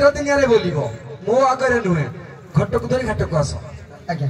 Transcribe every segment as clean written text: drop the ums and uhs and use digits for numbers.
क्षेत्र दुनिया रे बोलिबो मो आगरे नुहे घटक धरी घाटक आस आज्ञा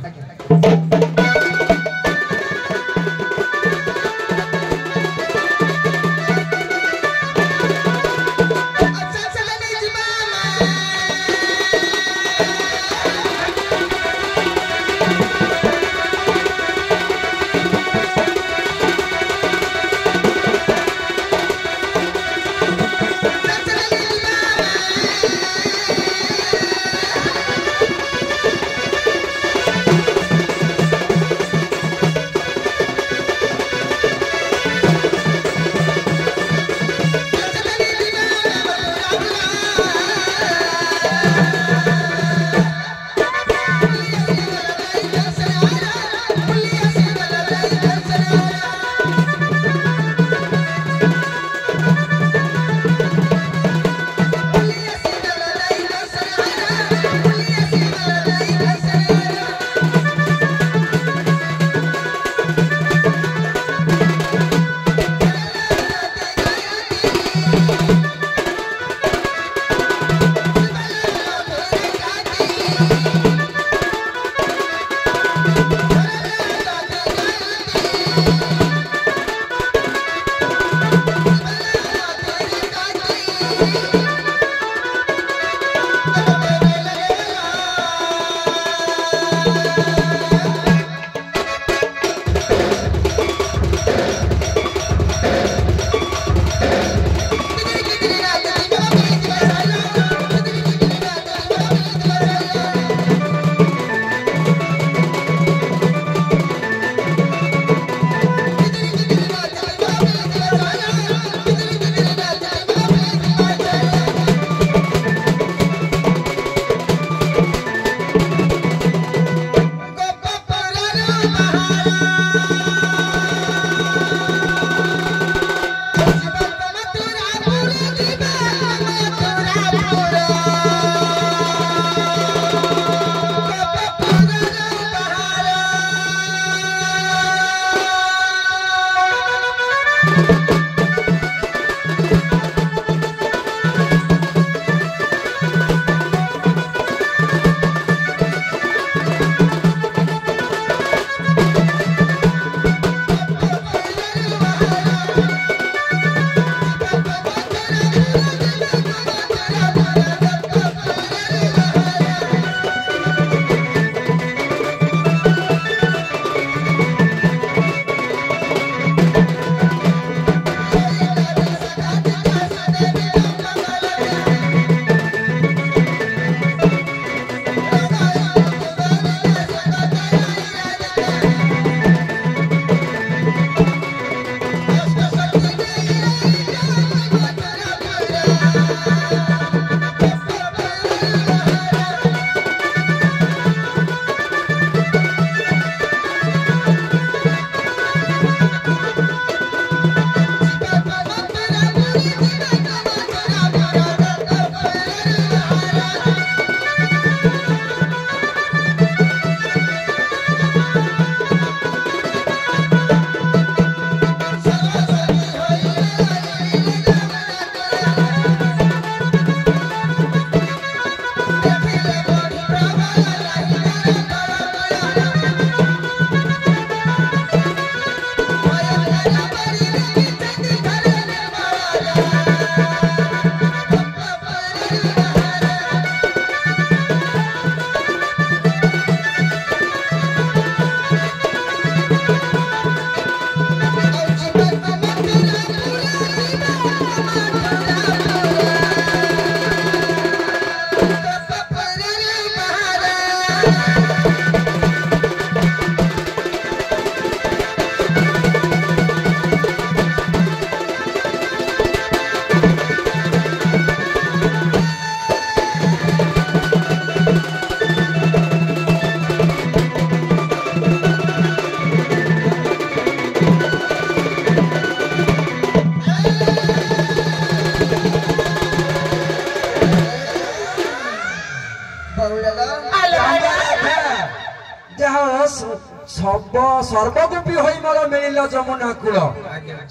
सब सर्वगोपी होई मोर मिलिल जमुना कूल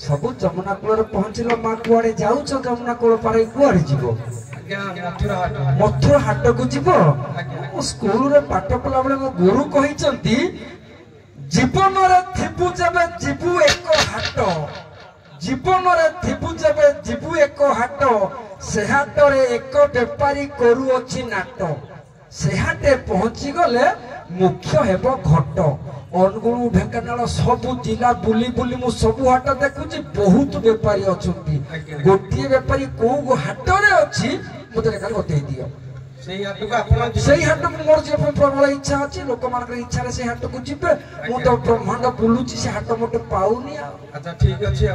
सब जमुना कूल पहुंचल माँ कुआड़े जाऊच जमुना कूल पारे कुआड़े जीव मथुरा हाट को जीव स्कूल रे पाठ पढ़ा बेले मो गुरु कहिसंती जीवन रे थिबु जबे जीवु एक हाट जीवन रे थिबु जबे जीवु एक हाट से हाट रे एक बेपारी करू अछि नाट से हाटे पहुंची गले मुख्य हेबो घट अनुगुण ढेंकानाल सबु जिला बुली बुली मु सबु हाट देखुची बहुत बेपारी अछंती गोटिए बेपारी को हाट रे अछि मते खाली बतै दियो सेही हाट को मोर जे प्रबल इच्छा अछि लोक मानकर इच्छा रे से हाट को जिबे मु तो ब्रह्मांड बुलुची से हाट मते पाउनी आ अच्छा ठीक अछि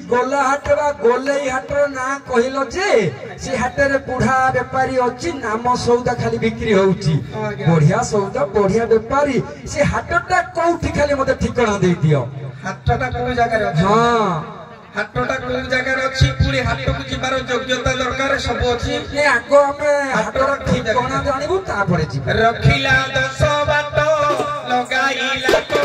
गोला हाट बा गोले हाटर ना कहिलो जे से हाटर बुढ़ा व्यापारी अछि नाम सौदा खाली बिक्री होउची बढ़िया सौदा बढ़िया व्यापारी से हाटटा कोठी खाली मते ठिकाना दे दियो हाटटा को जगह रे हां हाटटा को जगह रे अछि पूरी हाट को जिबार योग्यता दरकार सब अछि ने आगो हमें हाटर ठिकाना जानिबु ता परे जी रखिला 10 बाट लगाइला को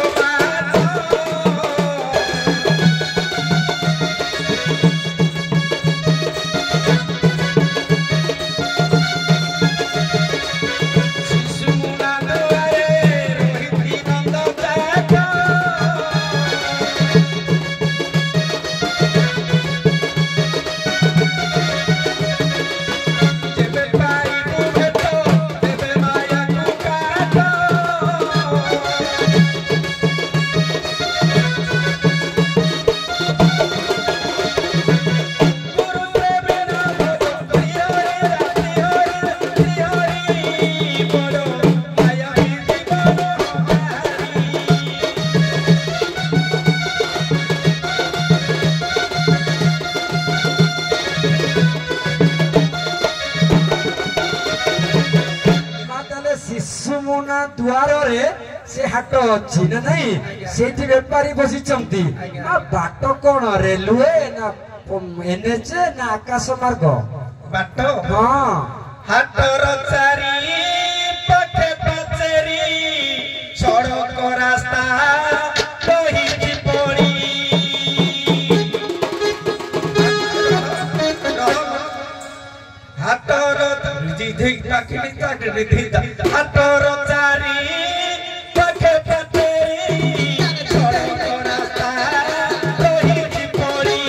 द्वार रे से हाट अछि ना नहीं सेठी व्यापारी बसिचंती आ बाट कोन रेलवे ना एनएच ना आकाश मार्ग बाट हां हाटर चारी पथे पचेरी सड़क रास्ता कहि पड़ी हाटर जिधि ताकि ताकि हाटर चारी पथे पचेरी सड़क रास्ता कहि पड़ी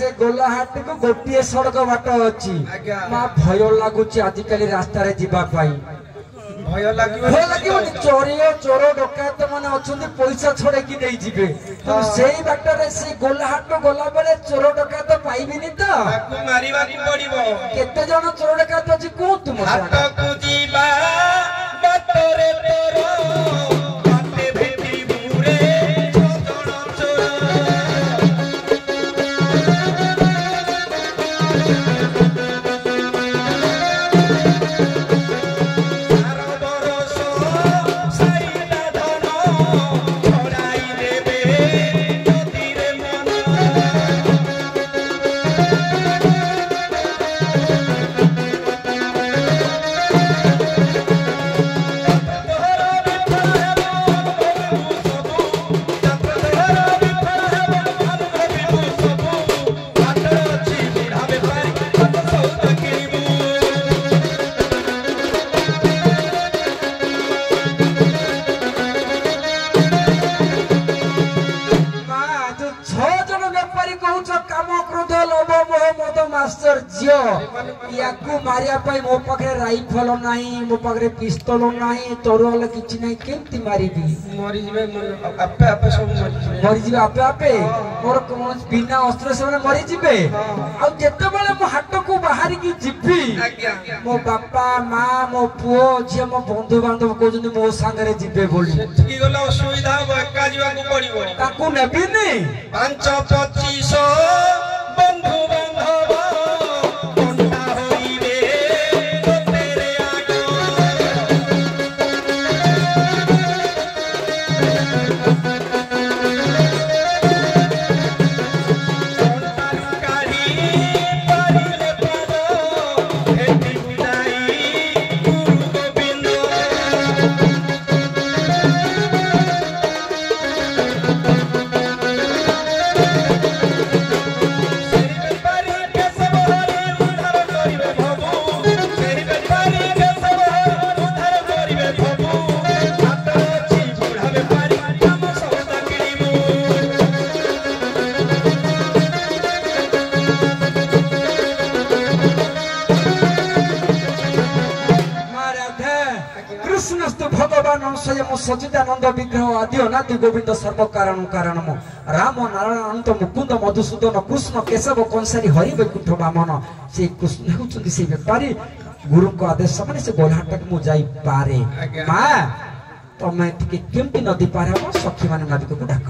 से गोलाहाट को गोटे सड़क बाट अच्छी माँ भय लगुच आजिकल रास्ता जीवा भय लगे चोरी चोर डकायत मैंने अच्छा पैसा छड़े कि नहीं जीवे तो से बाटर से गोलाहाट गला बेले चोर डकायत पाइबिनी तो केते जन चोर डकायत अच्छी कहतु मारिया मो पाखे राइफल नहीं मो पाखे पिस्तल नहीं तोरवाल किछि नहीं केमती मारिबी मरि जिवे आपे आपे सब मरि जिवे आपे आपे मोर कोन बिना अस्त्र से मरि जिवे आ जेते बेले मो हाट को बाहर की जिबी मो बापा मां मो पुओ जे मो बंधु बांधव कहउछन मो संगे जिबे बोली सेठी गला असुविधा हो एका जीवा को पड़िबो ताकू नेबी नै 5-25 बंधु बांधव सचिदानंद विग्रह आदि अनादि गोविंद सर्व कारण कारणम राम नारायण अनंत मुकुंद मधुसूदन कृष्ण केशव कंसारी हरि वैकुंठ वामन से कृष्ण होचंदी से व्यापारी गुरु को आदेश माने से गोलाहाट मु जाई पारे मां तमे टिके केमती नदी पार हम सखी माने नदी को डाक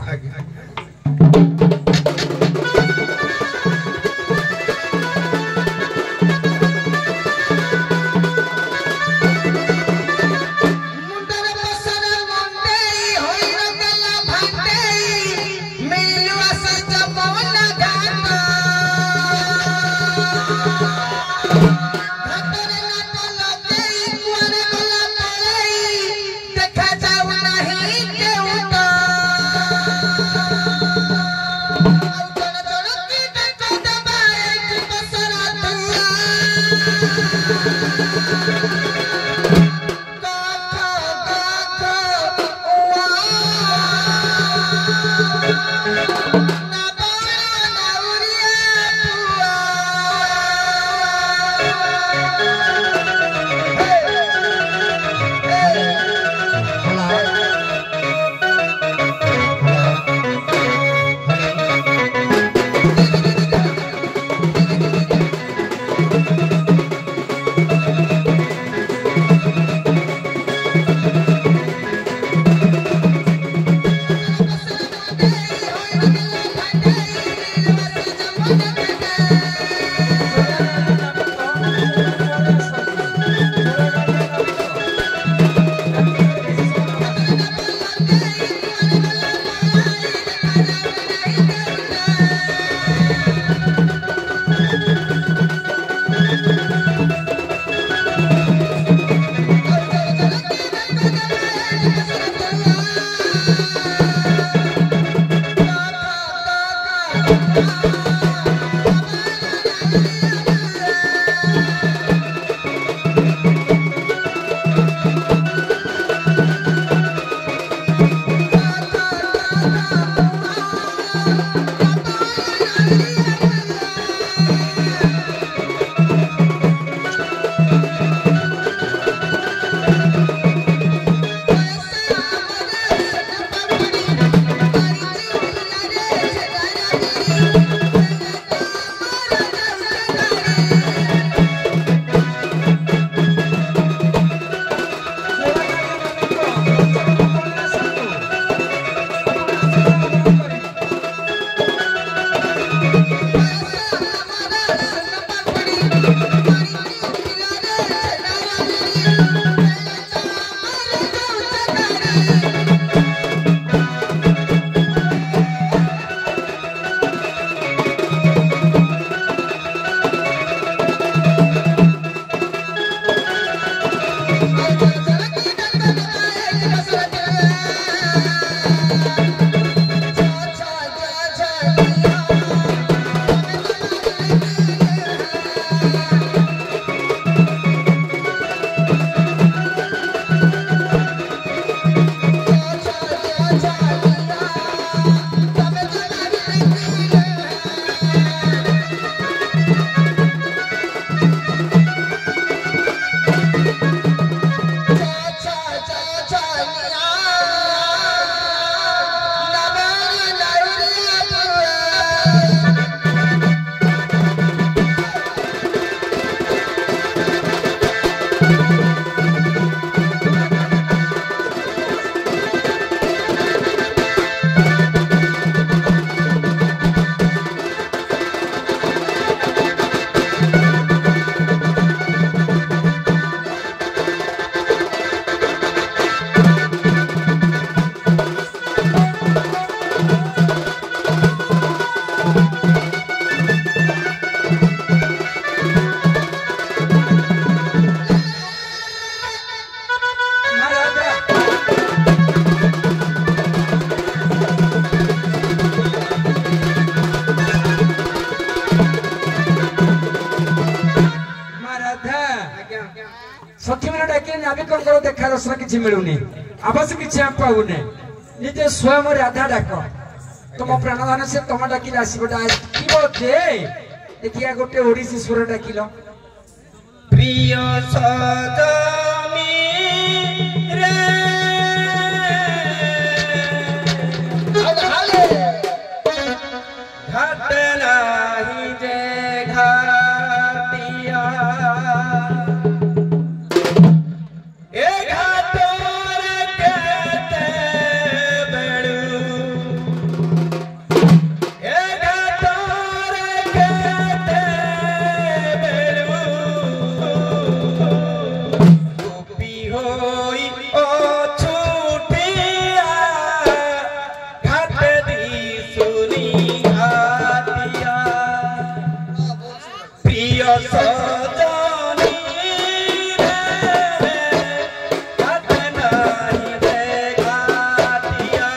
ରସର କିଛି ମିଳୁନି ଆବାସ କିଛି ଆମେ ପାଉନେ ନିଜେ ସ୍ୱୟଂ ରାଧା ଡାକ ତୁମ ପ୍ରାଣଧନ ସେ ତମ ଡାକିଲେ ଆସିବ ଡାକିବ ଦେ ଦେଖିଆ ଗୋଟେ ଓଡିଶୀ ସ୍ୱର ଡାକିଲ ପ୍ରିୟ ସଜନୀ ରେ ଘାଟ ନାହିଁ ଯେ ଘାଟିଆ ଏ ଘାଟରେ କେତେ ବେଳୁ ଏ ଘାଟରେ କେତେ ବେଳୁ ଗୋପୀ ହୋଇ ଅଛୁଟିଆ ଘାଟ ଦିଶୁନି ଘାଟିଆ ପ୍ରିୟ ସଜନୀ ରେ ଘାଟ ନାହିଁ ଯେ ଘାଟିଆ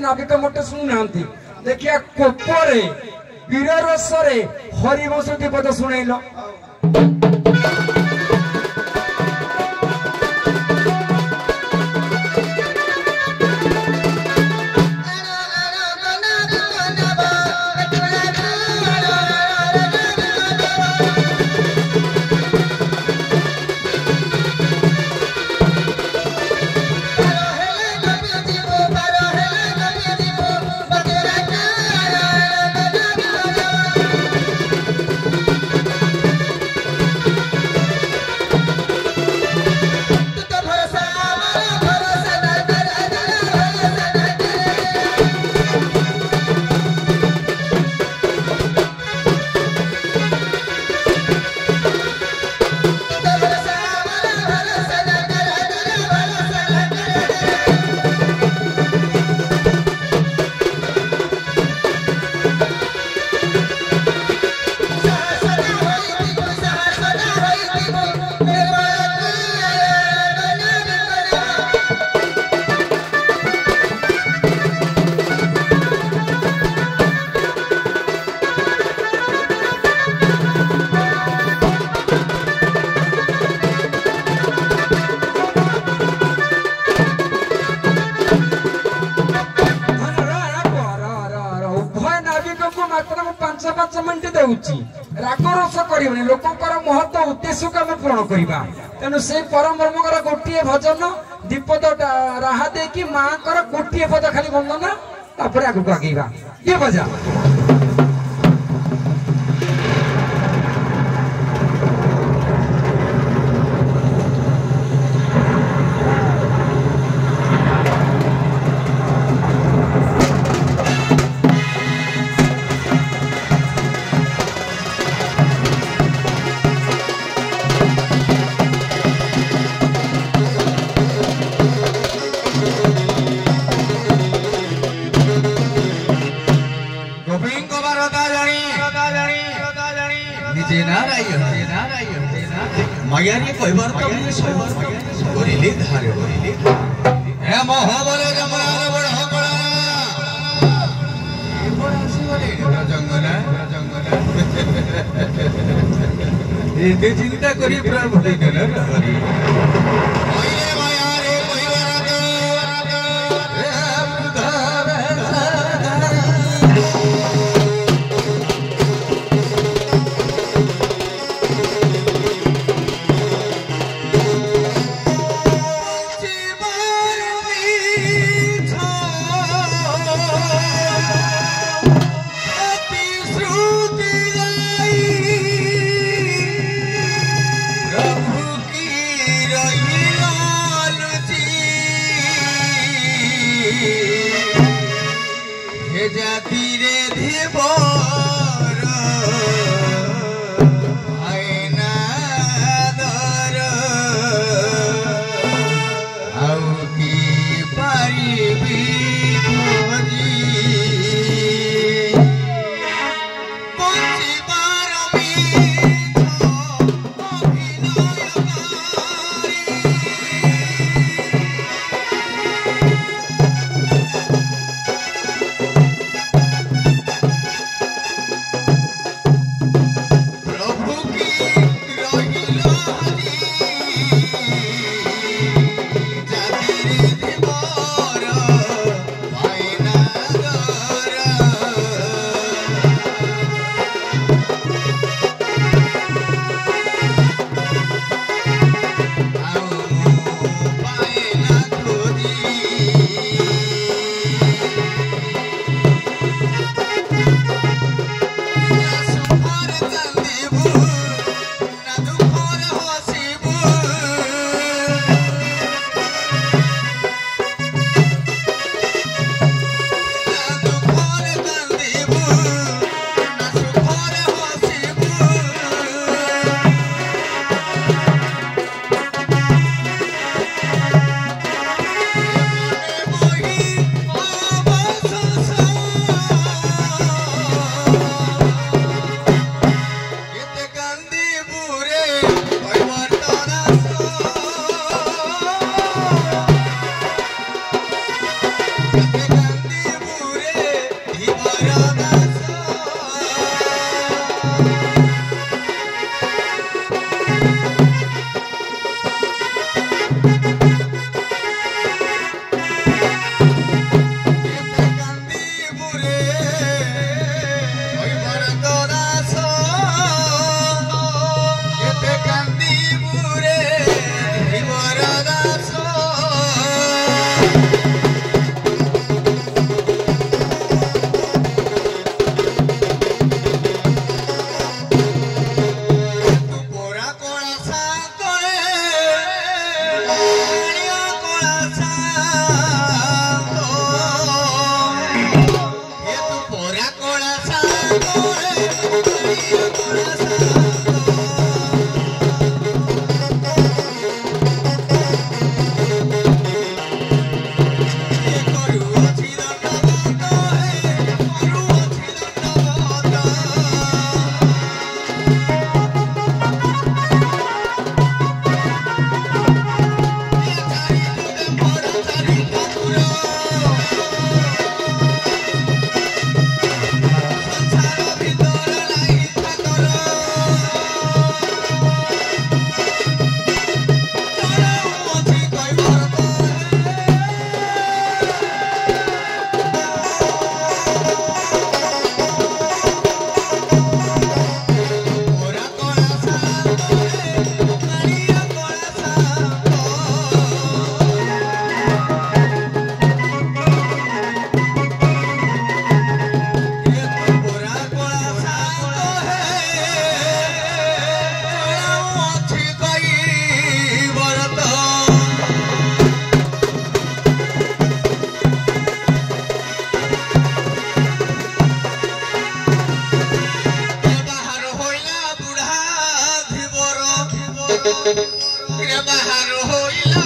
नाविक मोटे शुणुना देखिया कोपरे वीर रसरे हरिवंश पद शुणेल लोकंकर महत्व उद्देश्य को आम पूर्ण करवा तेणु से परम ब्रह्मकर गोटे भजन दीपद राहा दे कि माँ गोटे पद खाली वंदना तापर आगू आगेगा ये बजा मयारी कहबार तो करिले धार हे महाबल जमरार बड़ हकड़ा ए बड़ आसीबरे जंगला एते चिंता करी प्रभु देन हरि ओए मयारी कहबार तो प्रभु की रहिला बाहर होइला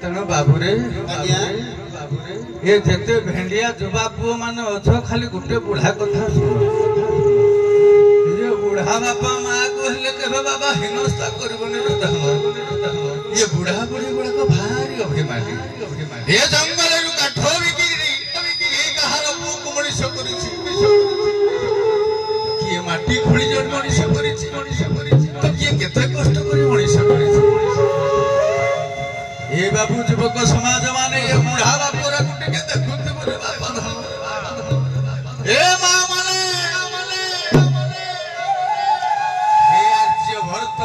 तेणु बाबूरे ये जेते भेंडिया जुबा पुओ माने अछ खाली गुटे बुढ़ा कथा ये बुढ़ा बापा माँ को हेले केबे बाबा हिनस्ता करबनी ये बुढ़ा बुढ़ी गुड़ाक भारी अभिमानी ये जंगल रु काठ बिकिरी ये कहार पुक मनिष करिछि किए माटी खोली जण मनिष करिछि तो किए केते कष्ट करी मनिष करिछि ये बाबू युवक समाज माने ये बुढ़ा बापुरा गुटे के देखुते बोले बाबा ए मां माने हे आर्य भरत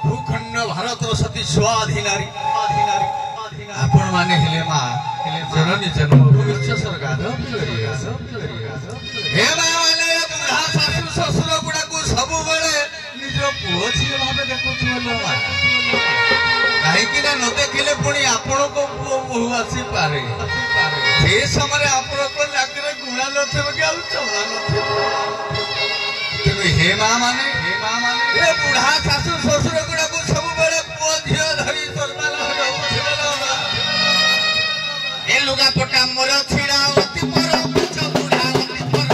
भूखंड भारत सती स्वाधीनारी आपण माने हेले मां हेले जननी जन्मभूमि सरकार हे मां माने बुढ़ा शाशु ससुर गुडा को सब बेले निज पुओ छिए भाबे देखुछु बोले मां कहीं न देखिले पुणी आपण को पुओ बहु आसी पारे से समय आपण को नाकरे गुणा नथिबो कि आउ चला नथिबो तेनु हे मां माने ए बुढ़ा शाशु ससुर गुडा को सब बेले पुओ धियो धरी सरमाल हडौ ए लुगा पटा मोर छिड़ा अति पर पंच बुढ़ा अति पर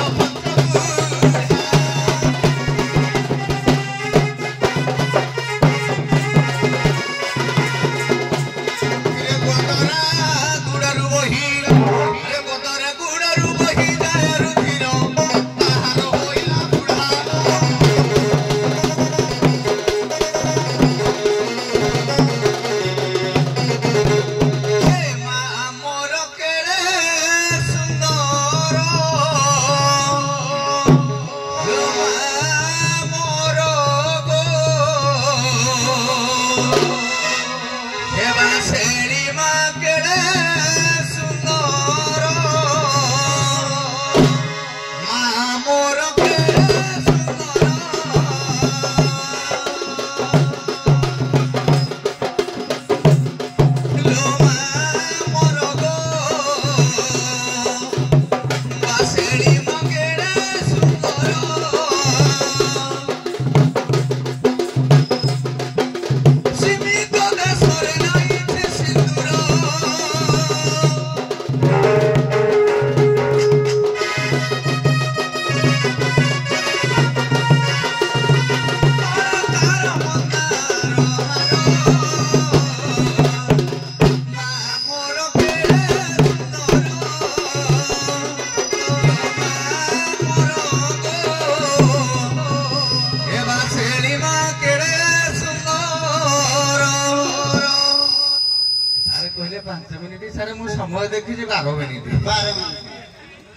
समय देखी 12 मिनिट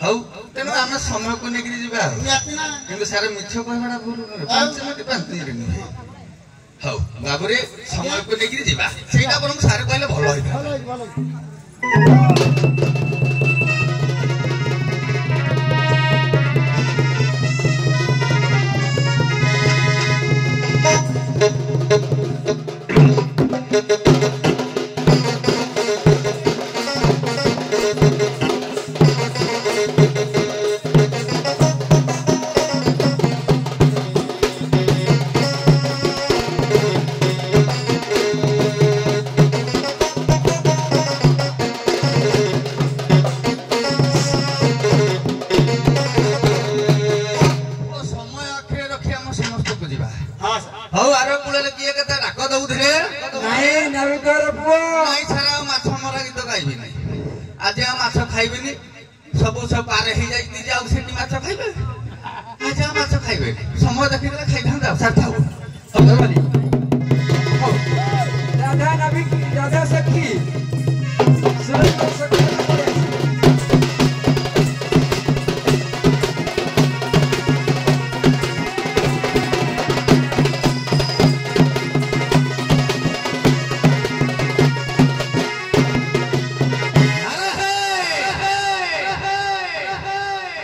हौ तेणु आम समय को लेकर जीवा कि सारे मिछ कहना भूल 5 मिनिट नुहे हौ बाबूरे समय को लेकर जीवा सेटा बरम सारे कहले भल होइता ଖାଇଲେ ଆଚ୍ଛା ମାଛ ଖାଇବେ ସମୟ ଦେଖିଦେଲେ ଖାଇଥାନ୍ତେ ଆଉ ସାର୍ ଥାଉ राधा नाभिक राधा सखी सुरेंद्र सखी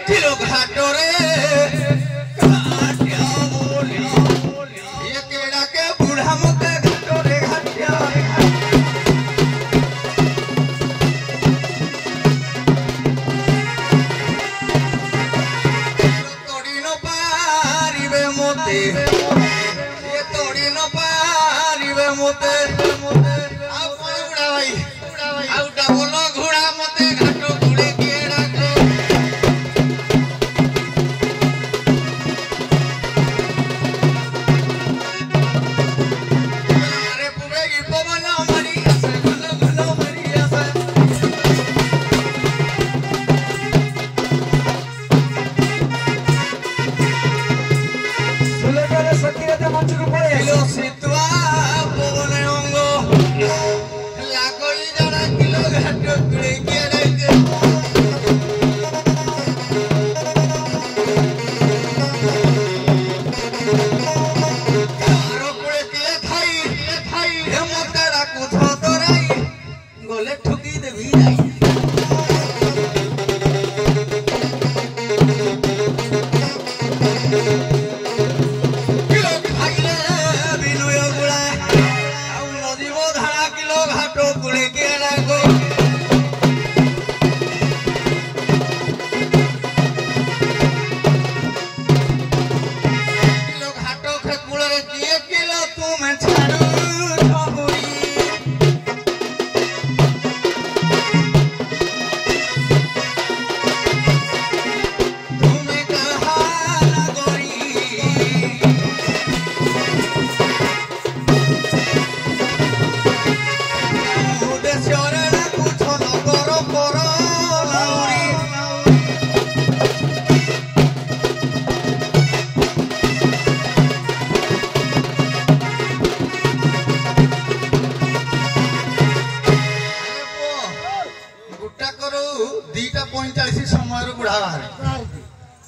किलो घाटोरे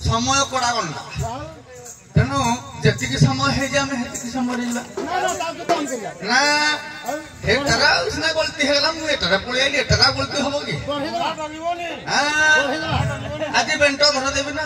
समय कड़ा गंडा तेणु जी समय है समय ना एटारा सिना गलती है मुझे पलि आईली एटारा गलती हम कि आज बेंट धर देवी ना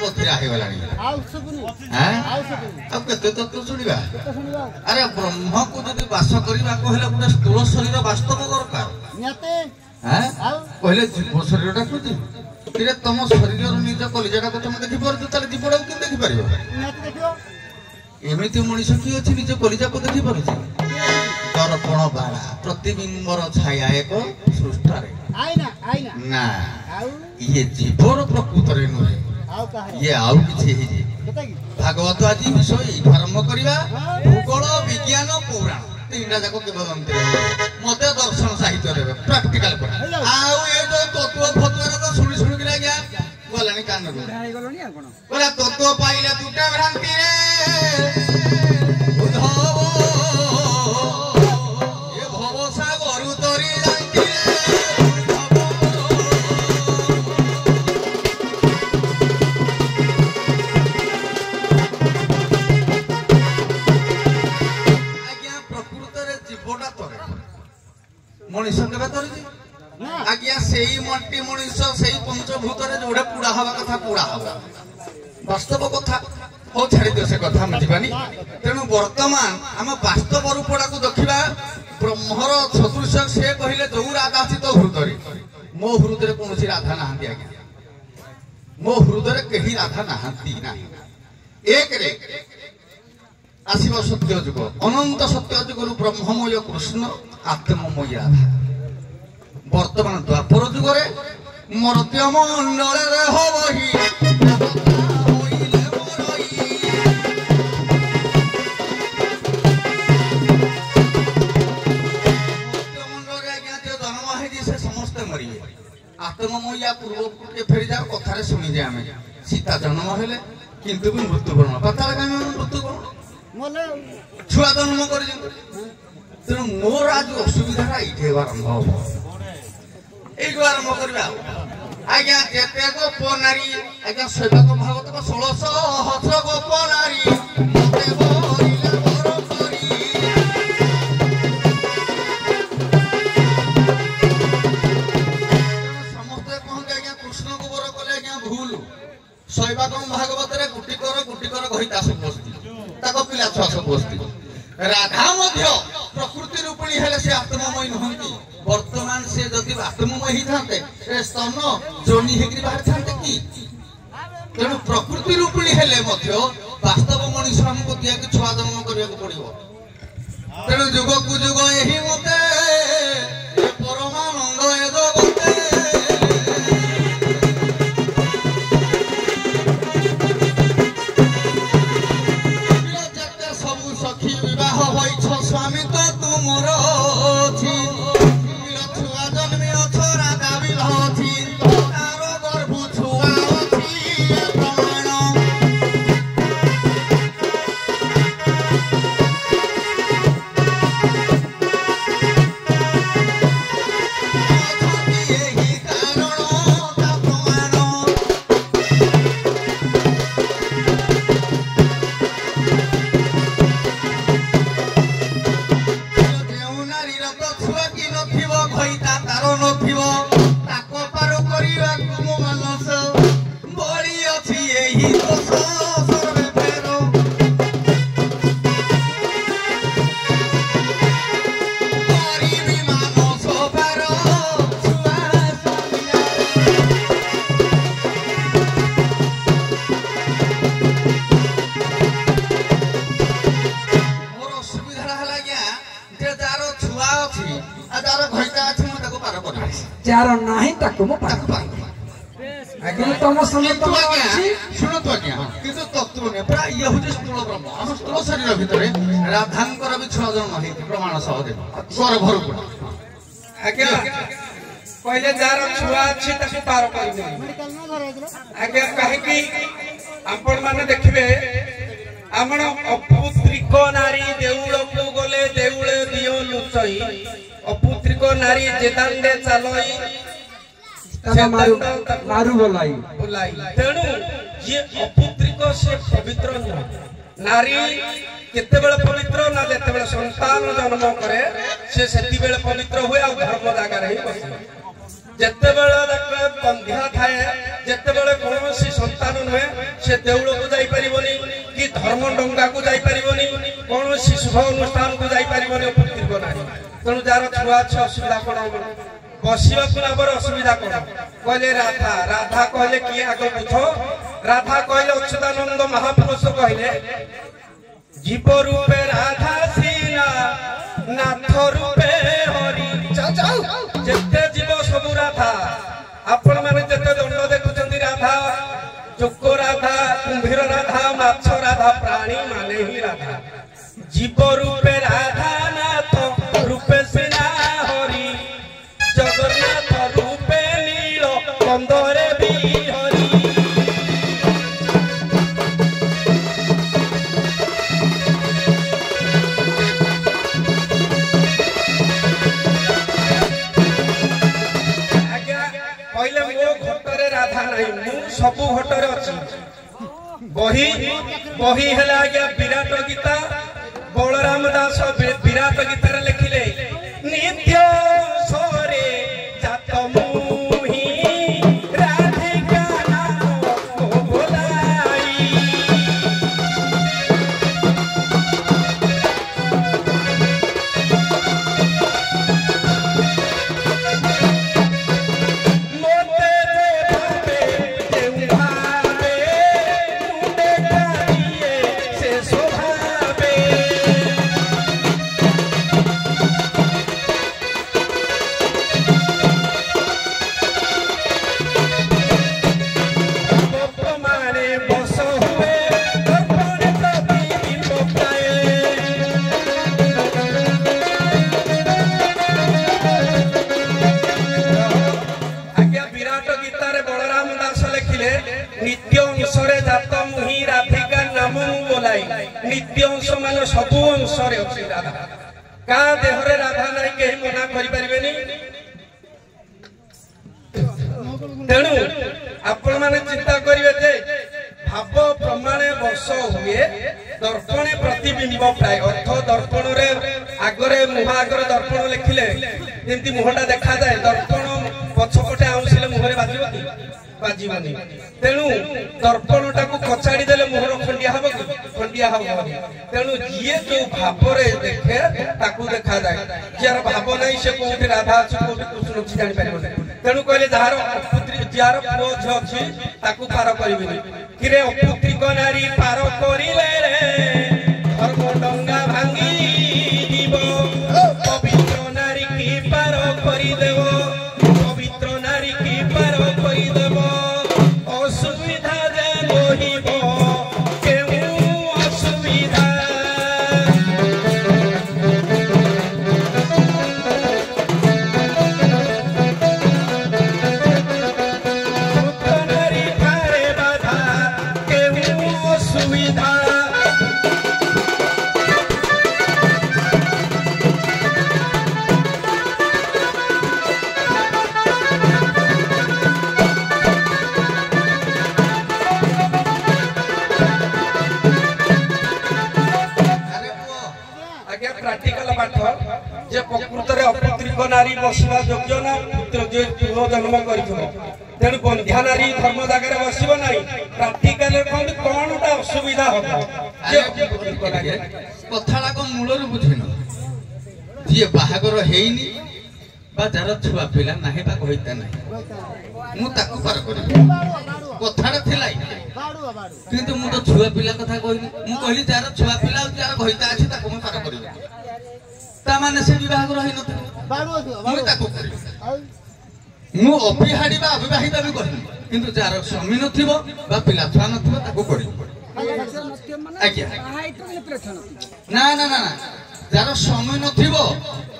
बधिरा ହେଇଗଲାଣି ଆଉ କେତେ ତତ୍ତ୍ୱ ଶୁଣିବା ଆରେ ବ୍ରହ୍ମକୁ ଯଦି ବାସ କରିବାକୁ ହେଲେ ଗୋଟେ ସ୍ଥୂଳ ଶରୀର ବାସ୍ତବ ଦରକାର କହିଲେ ଜୀବ ଶରୀରଟା ଖୋଜି ରେ ତମ ଶରୀରର ନିଜ କଲିଜାଟାକୁ ତମେ ଦେଖିପାରୁଛ ତାହେଲେ ଜୀବଟାକୁ କେମିତି ଦେଖିପାରିବ ଏମିତି ମଣିଷ କିଏ ଅଛି ନିଜ କଲିଜାକୁ ଦେଖିପାରୁଛି ଦର୍ପଣ ବାଳା ପ୍ରତିବିମ୍ବର ଛାୟା ଏକ ସୃଷ୍ଟାରେ ନା ଇଏ ଜୀବର ପ୍ରକୃତରେ ନୁହେଁ ଇଏ ଆଉ କିଛି ହେଇଛି ଭାଗବତ ଆଜି ବିଷୟ ଏଇଠୁ ଆରମ୍ଭ କରିବା ଭୂଗୋଳ ବିଜ୍ଞାନ ପୌରାଣ ତିନିଟା ଯାକ କେବଳ ମତେ ଦର୍ଶନ ସାହିତ୍ୟ ଦେବେ ପ୍ରାକ୍ଟିକାଲ ପରେ ଆଉ ଏ ଯୋଉ ତତ୍ତ୍ୱ ଫତ୍ୱର ତ ଶୁଣି ଶୁଣିକି ଆଜ୍ଞା ଗଲାଣି କାନକୁ କହିଲା ତତ୍ତ୍ୱ ପାଇଲେ ଦୁଟା ଭ୍ରାନ୍ତିରେ मनीष आज्ञा से मल्टी मनीष से पंचभूत जोड़े पुड़ा हवा कथा पुड़ा हवा वास्तव कथा हो छाड़ी दियो से कथा बुझानी तेणु वर्तमान आम वास्तव रूपड़ा को देखा ब्रह्मर सदृश से कहले जो राधा अच्छी तो हृदय मो हृदय कौन राधा नहांती आज्ञा मो हृदय कहीं राधा नहांती ना एक आसव सत्य जुग अनंत सत्य जुगर ब्रह्ममय कृष्ण आत्ममयी राधा वर्तमान द्वापर जुगरे मर्त्य मंडल जन्म है से समस्ते मरिए आत्ममयी पूर्व फेरी जाओ कथार शुणी जे आम सीता जन्म हेले किंतु भी मृत्युवरण पाताल मृत्युवरण छुआ जन्म कर तेणु मोर आज असुविधा ये आरंभ हम ये आरंभ करवा आज्ञा जेते गोप नारी आज्ञा शैवक भागवत 1600 गोप नारी समस्ते कहते आज्ञा कृष्ण को बर कले आज्ञा भूल शैवक भागवत गुटिकर गहिता सब बस्ती पिला छुआ सब बस्ती राधा मध्य प्रकृति रूपिणी हेले से आत्ममयी नुहंती वर्तमान से जदि आत्ममयी थाते स्तन जोनी हेकरी बाहर थाते कि तेणु प्रकृति रूपिणी हेले मध्य वास्तव मनीष हमको दिया कि छुआ जन्म करिया को पड़िबो तेणु जुग को जुग एही मते परमानंद ए जगते स्वामी तो तुमर छुआ जन्मे अछ राधा बिल तार गर्भ छुआ प्रमाण जार नहीं ताको मो पार आगे तुम समय तो शुण तो आज्ञा किंतु तत्व ने प्राय ये होजे स्थूल ब्रह्म हम स्थूल शरीर भितर राधांकर भी छुआ जन्म है प्रमाण सह दे स्वर भर को आज्ञा पहले जार छुआ अछि ताको पार करिबो आज्ञा काहे कि आपण माने देखिबे आपण अपुत्रिक नारी देउळ को गले देउळ दियो लुचई अपुत्रिक नारी जेदांडे चालई मारू बोलाई तेणु ये अपुत्रिक से पवित्र नारी केते बेले पवित्र ना जेते बेले संतान जन्म करे से सेति बेले पवित्र हुए आ धर्म जागा रही बसे ଯେତେବେଳେ ବନ୍ଧ୍ୟା ଥାଏ ଯେତେବେଳେ କୌଣସି ସନ୍ତାନ ନୁହେଁ ସେ ଦେଉଳକୁ ଯାଇପାରିବନି କି ଧର୍ମ ଡଙ୍ଗାକୁ ଯାଇପାରିବନି କୌଣସି ଶୁଭ ଅନୁଷ୍ଠାନକୁ ଯାଇପାରିବନି ଉପସ୍ଥିତ ନାହିଁ। ତେଣୁ ଯାହାର ଛୁଆ ଅଛି ଅସୁବିଧା କଣ ହବ ବସିବାକୁ ନବାର ଅସୁବିଧା କଣ କହିଲେ ରାଧା ରାଧା କହିଲେ କିଏ ଆଗ ବୁଝ ରାଧା କହିଲେ ଅଚ୍ୟୁତାନନ୍ଦ ମହାପୁରୁଷ କହିଲେ ଜୀବ ରୂପେ ରାଧା ସିନା ନାଥ ରୂପେ ହରି ଯେତେ ଜୀବ ସବୁ ରାଧା ଆପଣ ମାନେ ଯେତେ ଦଣ୍ଡ ଦେଖୁଛନ୍ତି ରାଧା ଚୋକ ରାଧା କୁମ୍ଭୀର ରାଧା ମାଛ ରାଧା ପ୍ରାଣୀ ମାନେ ହିଁ ରାଧା ଜୀବ ରୂପେ ରାଧା ନାଥ ରୂପେ ସିନା ହରି ଜଗନ୍ନାଥ ରୂପେ ନୀଳ କନ୍ଦରେ ବି ହରି କହିଲେ ମୋ ଘଟରେ ରାଧା ନାହିଁ ମୁଁ ସବୁ ଘଟରେ ଅଛି ବହି ବହି ହେଲା ଆଜ୍ଞା ବିରାଟ ଗୀତା ବଳରାମ ଦାସ ବିରାଟ ଗୀତାରେ ଲେଖିଲେ ନିତ୍ୟ ସରେ ଜାତ ମୁହିଁ ରାଧିକା ନାମ ବୋଲାଇ नित्य अंश मान सब अंश राधा का देहरे राधा नहीं कहीं मना करें तेणु आपण मैंने चिंता करेंगे भाव प्रमाणे वर्ष हुए दर्पणे प्रतिबिंब प्राय अर्थ दर्पण आगरे मुह आगर दर्पण लिखिले जमी मुहटा देखा जाए दर्पण पछपटे आउसिले मुहरे बाजनी तेणु दर्पण टाक कचाड़ी देले मुहर खंडिया हम खंडिया हम तेणु जी जो भाव देखे ताकू देखा जाए जार भाव नहीं से कौटी राधा अच्छी कौटी कृष्ण अच्छी जापर तेणु कहले जार जार पुओ झी अच्छी ताकू पार करें कि अपुत्रिक नारी पार करे धर्म डंगा भांगी जीव पवित्र नारी की पार करदेव पवित्र नारी की पार करदेव असुविधा जनहिब केउ असुविधा नारी ठारे बाधा केउ असुविधा प्राक्टिकल पाठ जे प्रकृत में अपुत्रिक नारी बसवा योग्य ना पुत्र जे पुओ जन्म तेणु बंध्या नारी धर्म जगह बसब ना प्राक्टिकल कौन असुविधा हम कथा मूल बुझिन जी बाहागर हैनी जार छुआ पिला ना कहता ना मुझे कथा किंतु मु तो छुआ पिला कथा कहनी मु कहली जार छुआ पिला जार घईता अछि ताको म पार करिबे ता माने से विवाह रही न मु अपिहाड़ी बा अविवाहिता भी कहनी किंतु जार स्वामी नथिबो बा पिला छुआ नथिबो ताको करिबो आज्ञा ना ना ना जार स्वामी नथिबो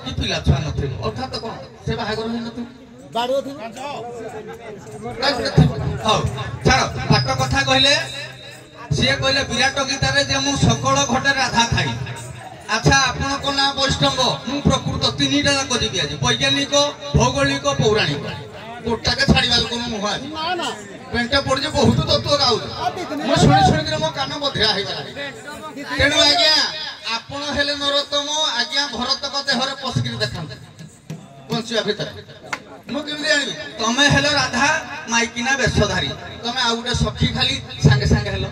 कि पिला छुआ नथिबो अर्थात कोन से बाहागर होई नथिबो पाठ कथा कहले सी कहले विराट गीतार मु सकल घटे राधा खाई अच्छा आपण को ना वैष्णव मु प्रकृत तीन जाक जी आज वैज्ञानिक भौगोलिक पौराणिक गोटा के छाड़ मुह पेंटा पड़े बहुत तत्व गाऊ शुणी शुणी मो कान बधिया तेणु आज्ञा आपण हेले नरोत्तम आज्ञा भरत देहरे पशिक देखा बंचिया भितर मुझे जानवी तमे हेलो राधा माइकिना बेशधारी तमे आ गोटे सखी खाली सांगे सांगे हेलो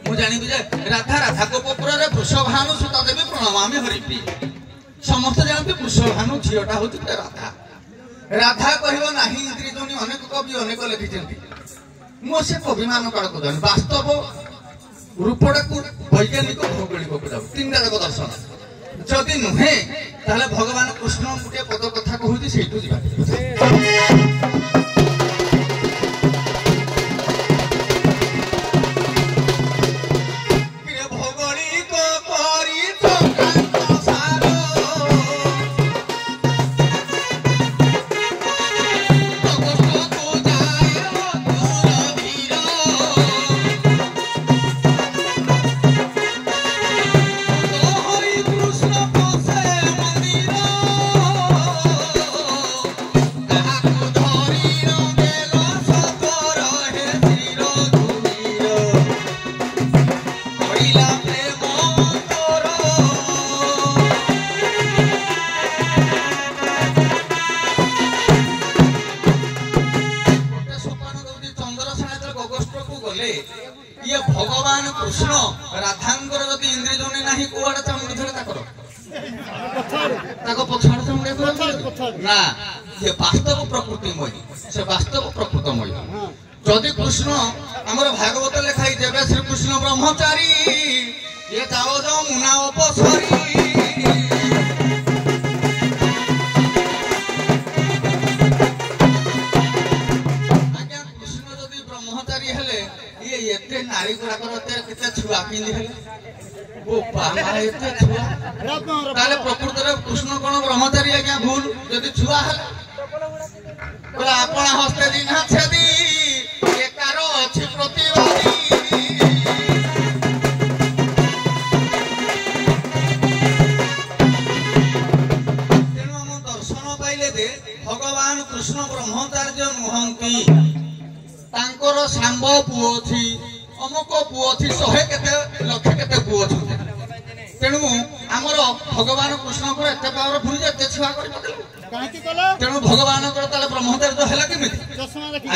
मु जानी जे राधा राधा को पुरे वृषभानु सुता देवी प्रणमामि हरिप्री समस्त जानते वृषभानु झीटा होती राधा राधा कहब नाही इंद्रियोनी अनेक कवि अनेक लिखिछन्ति मु से कवि मान काल को जानि वास्तव रूपड़ा को वैज्ञानिक भौगोलिक को जाऊ तीन जाक दर्शन जदि नुहे ताले भगवान कृष्ण गुटे पद कथा कहूची सेठू जीवा भगवान कृष्ण राधांकर जदि इंद्रियोनी नाही कोआडे चामुंडी धरे ताको पछाड़ चामुंडी धरे ना ये वास्तव प्रकृतिमय से वास्तव प्रकृतमय जदि कृष्ण हमर भागवत लेखाई जेबे श्री कृष्ण ब्रह्मचारी ये जाओ जाओ मुना अपसरी नारी गुड़ा केते छुआ किंदी हेले ओ पामा एते छुआ ताले प्रकृति रे कृष्ण कोन ब्रह्मचारी आज्ञा भूल जदि छुआ हेले बोला आपण हस्ते दिना छेदी एकारो अछि प्रतिवादी तेनु हम दर्शन पाइले दे भगवान कृष्ण ब्रह्मचार्य नुहंती तांकर सांब पुओ छी अमुक पुओ थी 100 केते लक्ष केते पुओ छ तेनु हमर भगवान कृष्ण को एते पावरफुल जे एते छुआ कर पकले काहे कला तेनु भगवान को ताले ब्रह्मचार्य तो हैला केमिति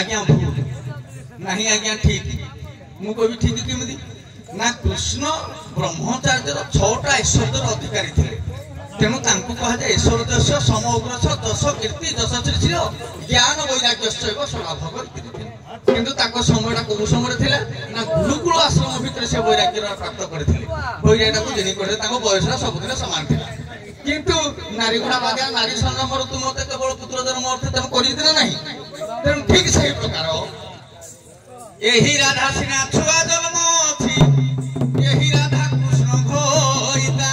आज्ञा नाही आज्ञा ठीक मु को भी ठीक केमिति ना कृष्ण ब्रह्मचार्य 6टा ऐश्वर्यर अधिकारी थिले तेनु तांको कहा जाय ऐश्वर्य दश समग्र दश कीर्ति दश श्री ज्ञान वैराग्य सैव स्वभाव किंतु ताको समयटा को समय थिला ना गुरुकुल आश्रम भितर से वैराग्य प्राप्त करथिले वैराग्य को जेनी करथे ताको बयसरा सबदिन समान थिला किंतु नारी गुणा बागा नारी संगम ऋतु मते केवल पुत्र जन्म अर्थ तम करि दिना नाही तेन ठीक सही प्रकार एही राधा सिना छुआ जन्म अछि एही राधा कृष्ण घोइता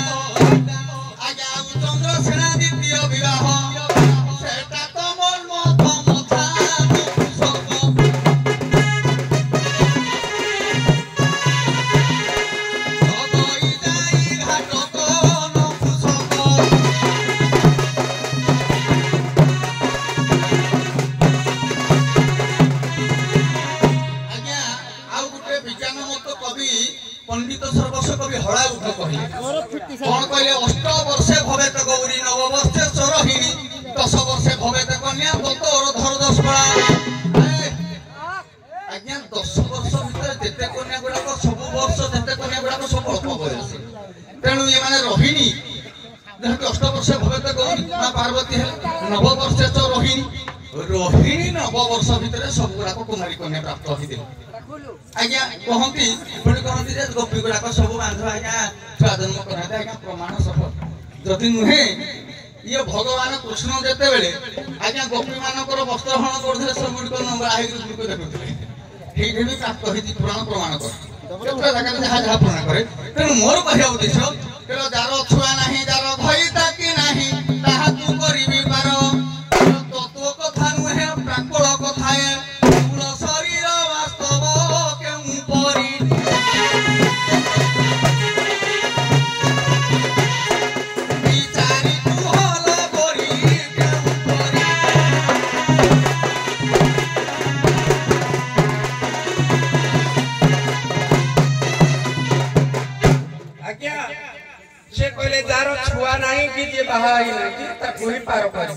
आजा चंद्र सेना द्वितीय विवाह सेटा तो मोर मथ मथा पंडित सर्वस्व कवि हड़ा उठ कहले कौन कहले 8 वर्षे भवेत गौरी 9 वर्षे चरहिणी 10 वर्षे भवेत कन्या तोर धर 10 बड़ा आज्ञा 10 वर्ष भीतर जेते कन्या गुडा सब वर्ष जेते कन्या गुडा सब अल्प बयस तेणु ये माने रोहिणी जहाँ 8 वर्षे भवेत गौरी मां पार्वती है 9 वर्षे चरहिणी रोहिणी 9 वर्ष भीतर सब गुडा कुमारी कन्या प्राप्त होइदिल आज्ञा कहती पुणी कहती जे गोपी गुड़ाक सब बांध आज्ञा छुआ जन्म करते आज्ञा प्रमाण सह जदि नुहे ये भगवान कृष्ण जेते बेले आज्ञा गोपी मानकर वस्त्र हरण करथिले सब गुड़िक नंबर आइ गुड़िक देखुथिले हेइ भी प्राप्त होइति पुराण प्रमाण कर केतरा जगह जहा जहा प्रमाण करे तेनु मोर कहया उद्देश्य केलो जारो छुआ नाही जारो भइता कि नाही ताहा तू करिबि पारो तत्व कथा नुहे प्राकळ कथाए मूल शरीर वास्तव केउ परी विचारी तू हल करी केउ परी आज्ञा से कहले जारो छुआ नाही कि जे बाहा ही नाही ताको ही पार करी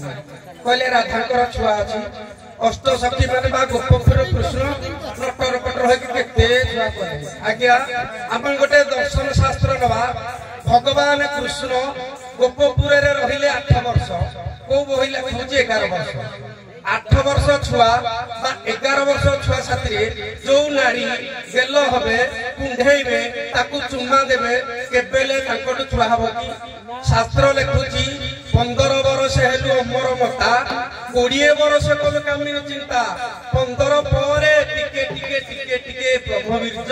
कहले राधाकर छुआ अछि अष्टसखी माने बा गोपपुर कृष्ण नटर पटर होई केते छुआ करे आज्ञा आपण गोटे दर्शन शास्त्र नवा भगवान कृष्ण गोपपुर रे रहिले 8 वर्ष को बहिला खोजे 11 वर्ष 8 वर्ष छुआ बा 11 वर्ष छुआ साथी जो नारी गेल हबे कुंढेइबे ताकू चुम्मा देबे केबेले ताकटु छुआ हबो की शास्त्र लिखुची 15 वर्ष हेलु अमर मता 20 वर्ष कोन कामिन चिंता 15 परे टिके टिके टिके टिके प्रभवीर्ज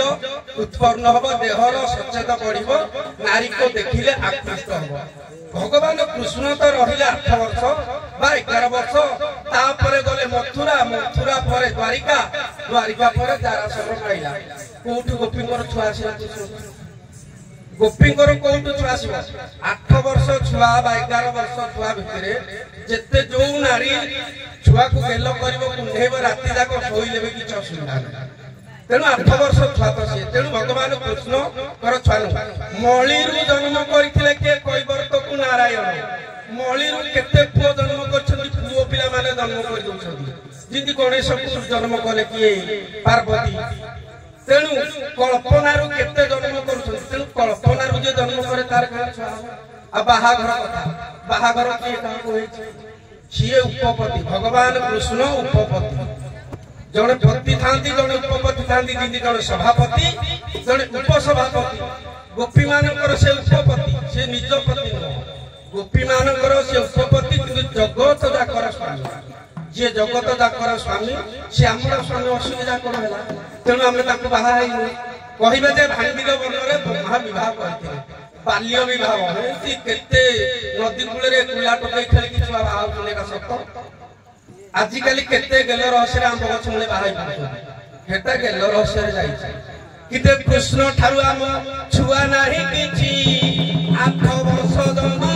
उत्पन्न हबो देहर सचेत बढ़िबो नारी को देखिले आकृष्ट हबो भगवान कृष्ण तो रहिले 8 वर्ष बा 11 वर्ष तापरे गले मथुरा मथुरा परे द्वारिका द्वारिका परे दारासुर पाइला कोठु गोपींकर छुआ आसीला गोपींकर कोठु छुआ आसीला 8 वर्ष छुआ बा 11 वर्ष छुआ भितरे जेते जो नारी छुआ को गेलो करिवो कुंढेबो राति जाक सोइले भी किछ असुविधा नै तेणु 8 वर्ष छुआ तो से तेणु भगवान कृष्ण कर छुआ मळीरु जन्म करथिले के कैवर्त को नारायण मळीरु केते पुओ जन्म करछन्ती पुओ पिला माने जन्म कर दोछन्ती जिंदी गणेश को जन्म कले किए पार्वती तेणु कल्पनारु केते जन्म करूछन्ती तेणु कल्पनारु जे जन्म करे तार का छुआ आ बाहाघर कथा बाहाघर के काको होइछ सिए उपपति भगवान कृष्ण उपपति जने पति थांती जने उपपति थांती जिंदी जने सभापति जने उपसभापति गोपी मानकर से उपपति से निज पति गोपी मानकर से उपपति किंतु जगत जाकर स्वामी जे जगत जाकर स्वामी से हमर स्वामी असुविधा कोन होला तेणु हम ताको बाहा कहिबे जे भांडीर बनरे ब्रह्मा विवाह करथिले बाल्य विवाह होती केते नदी कूल रे कुला टोकई खेल कि छुआ बाहा होले का सत्य आजिकल केते गेल रहस्य आम गछ मुले बाहाई हेता गेल रहस्य रे जाई किते कृष्ण ठारु आम छुआ नाही किछि 8 वर्ष जमा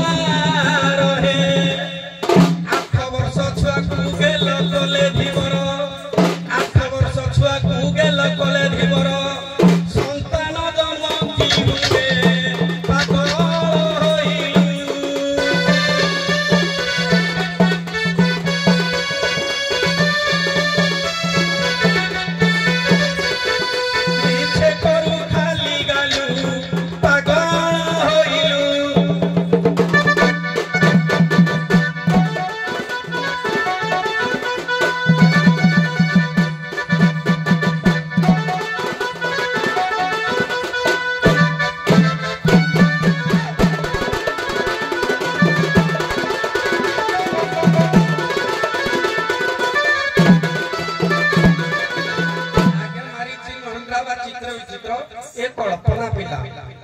रहे 8 वर्ष छुआ को गेल कोले धीवर 8 वर्ष छुआ को गेल कोले धीवर संतान जन्म किबे पागल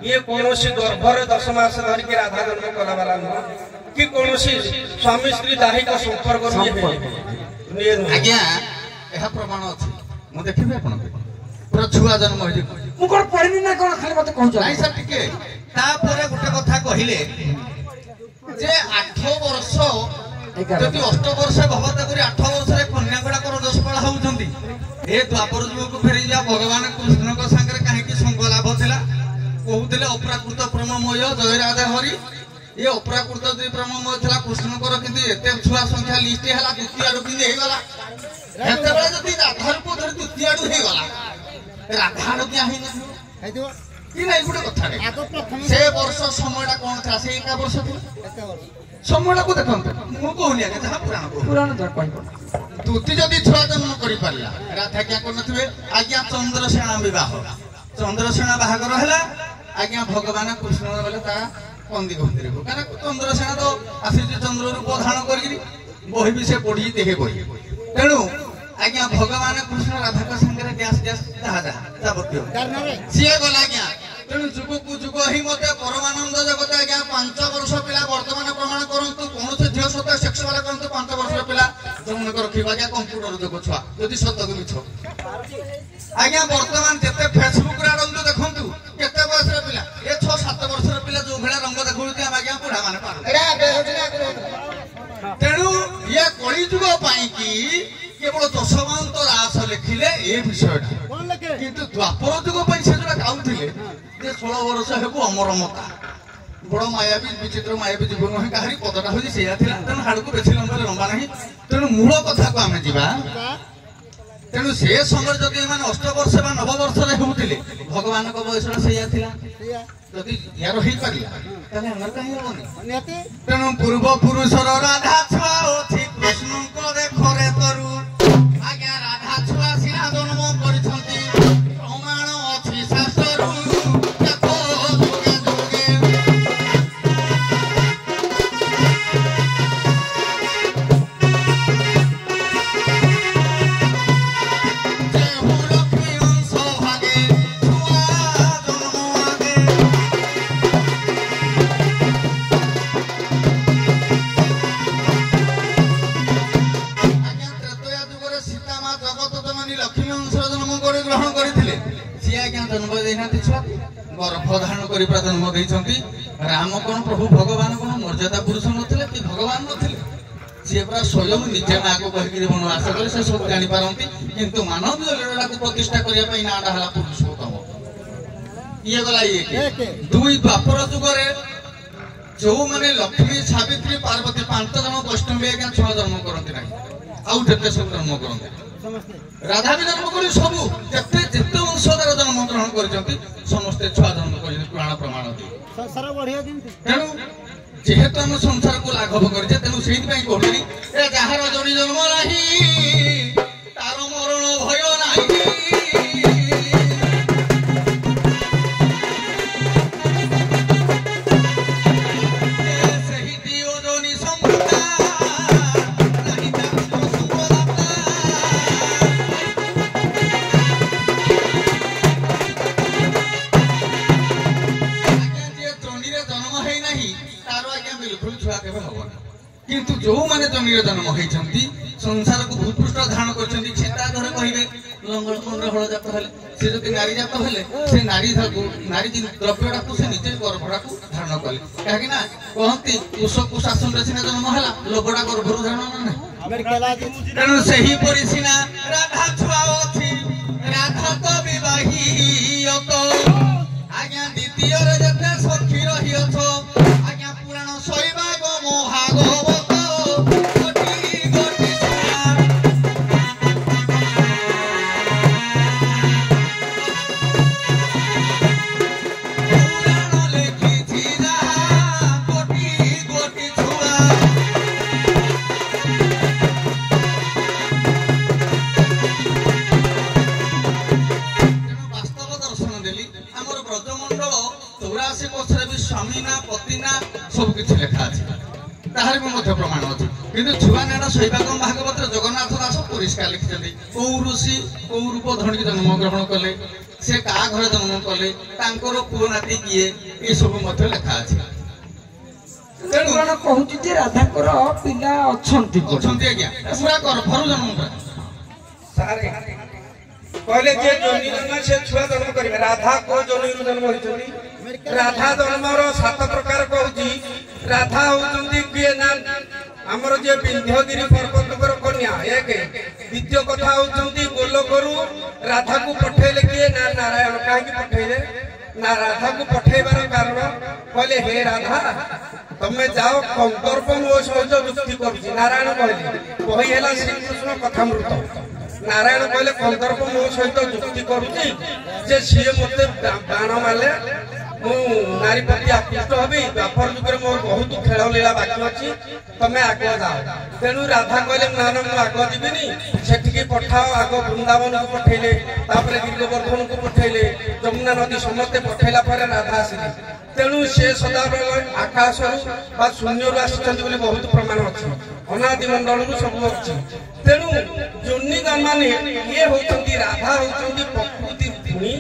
ये कोनोसी गर्भर 10 मास धर के राधा जन्म कला वाला न कि कोनोसी स्वामी स्त्री दाहिक संपर्क आज्ञा एहा प्रमाण अछि मु देखिबे आपण पूरा छुआ जन्म होई मु कोन पढ़िनी ना कोन खाली मते कहू नाही सर टिके तापरे गुटे कथा कहिले जे 8 वर्ष जति 8 वर्ष भगवत करी 8 वर्ष रे कन्या गुडा कर 10 पळा होउछंती ए द्वापर युग को फेरि जा भगवान कृष्ण को संगे काहे कि संग लाभ थिला कहूले अप्राकृत प्रेममय जय राधा हरि ये अप्राकृत जे प्रेममय थिला कृष्ण कर किंतु एते छुआ संख्या लिस्ट हैला द्वितीय आडु किंतु हे गला हेते बेले जति राधार को धरि द्वितीय आडु हे गला राधा आडु क्या हे न कि नै गुटे कथा रे से वर्ष समयटा कोन था से एका वर्ष समयटा को देखंत मु कहूनी आके जहा पुराण जा कोइ तुति जदि छुआ जन्म करि पारला राधा क्या कोन नथिबे आज्ञा चंद्रसेना विवाह चंद्रसेना बाहागर हैला आज्ञा भगवान कृष्ण बोले ता कंदी गंदी को कारण चंद्रसेना तो आसी चंद्र रूप धारण करी बही भी से पढ़ी देहे बही तेणु आज्ञा भगवान कृष्ण राधा का संगे गैस गैस जाबत्य सीए गला आज्ञा तेणु जुग को जुग ही मते परमानंद जगत आज्ञा 5 वर्ष पिला वर्तमान प्रमाण करंतु कोन से झियो सत सेक्स वाला करंतु 5 वर्ष पिला जमुन को रखिबा आज्ञा कंप्यूटर जग छुआ जदि सत को मिछ आज्ञा वर्तमान जते फेसबुक रे रंग देखंतु केते बयस रे पिला ए 6-7 वर्ष रे पिला जो भेला रंग देखुती हम आज्ञा बुढ़ा माने पार तेणु ये कली जुग पाई की केवल दशमंत रास लिखिले ए विषयटा किंतु द्वापर जुग पाई से जोटा गाउथिले जे 16 वर्ष हेबु अमर मता बड़ मायावी विचित्र मायावी जीवन नुहे कहारी पदटा हूँ से तेणु हाड़क बेसी लंबा लंबा ना तेणु मूल कथा को आम जा तेणु से समय जदि मैंने 8 वर्ष बा 9 वर्ष होते भगवान बयसटा से जदि यार हो पारा तेणु पूर्व पुरुषर राधा छुआ अच्छी कृष्ण को देखरे तरु आज्ञा राधा छुआ सीना जन्म कर प्रमाण अच्छी शास्त्रु देखो जुगे जुगे गर्भधारण कर जन्म देती राम कौन प्रभु भगवान कौन मर्यादा पुरुष नथिले कि भगवान नथिले सी पूरा स्वयं निजे माँ को कहीकि वनवास कले से सब जापारती किंतु मानवीय लीला को प्रतिष्ठा करने नाटा है पुरुषोत्तम ये गला ये दुई द्वापर जुगे जो मैंने लक्ष्मी सावित्री पार्वती 5 जन वैष्णवी आज्ञा छुआ जन्म करती ना आउ सब जन्म करते राधा भी जन्म कर सब जिते जिते वंशधार जन्म ग्रहण कर समस्ते छुआ जन्म कर पुराण प्रमाण तेणु जेहेतु आम संसार को लाघव कर तेणु से कहली जार जोड़ी जन्म नहीं तार मरण भय नहीं किंतु जो माने जमीर जन्म होती संसार को भूपृष्ठ धारण कर कहे लंगल कुंड हल जात हेले से जो नारी जात हेले से नारी नारी द्रव्यटा को से निजे गर्भटा को धारण कले कहीं कहती कुश कुशासन सीना जन्म है लोभटा गर्भर धारण ना तेणु से ही परी सीना राधा छुआ अच्छी राधा तो विवाहित आज्ञा द्वितीय जते सखी रही अछ आज्ञा पुराण शैवाग महागवत प्रमाण अच्छे कि छुआ नाटा शैवाग भागवत जगन्नाथ दास परिष्कार लिखिं कौ ऋषि कौ रूप धरिक जन्म ग्रहण कले से क्या घर जन्म कले पुओ नाती किए ये सब लिखा अच्छे कहूँ राधाकर पिला आज्ञा पूरा गर्भर जन्म कहले जे जोनी जन्म से छुआ जन्म करिवे राधा को जोनी जन्म होइछनी राधा जन्मर 7 प्रकार कहूची राधा होउछंती किए ना हमर जे विंध्यगिरी पर्वतकर कन्या एक द्वितीय कथा होउछंती गोलोकरू राधा को पठेले किए ना नारायण काहे की पठेले ना राधा को पठेबार कारण कहले हे राधा तमे जाओ कंकर्प मो सहित युक्ति करूची नारायण कहले कहि हैला श्री कृष्ण कथामृत नारायण कहले कंकर्प मो सहित युक्ति करूची जे सिए मते बाण माले मु नारी प्रति आकृष्ट हबी व्यापार जुगे मोर बहुत खेल लीला बाकी अच्छी तमें आग जाओ तेणु राधा कहले ना ना मुझे आग जीविनी से पठाओ आग वृंदावन को पठेले गिरिवर्धन को पठेले जमुना नदी समस्ते पठेला राधा आसिले तेणु से सदाबेले आकाश शून्य आसी बहुत प्रमाण अच्छी अनादि मंडल सब अच्छी तेणु जोनी माने ये होती राधा होती प्रकृति भूमि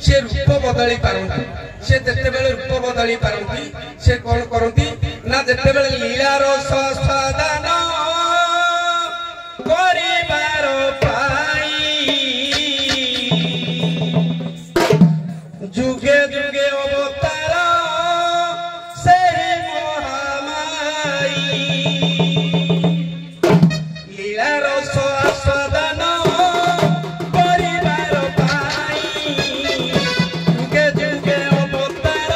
से रूप बदली पारती से जिते बेले रूप बदली पारती से कौन करती ना जिते बेले लीलार सदान करिबार पाई जुगे जुगे अवतार से महामाई लीलार सदान करिबार पाई जुगे जुगे अवतार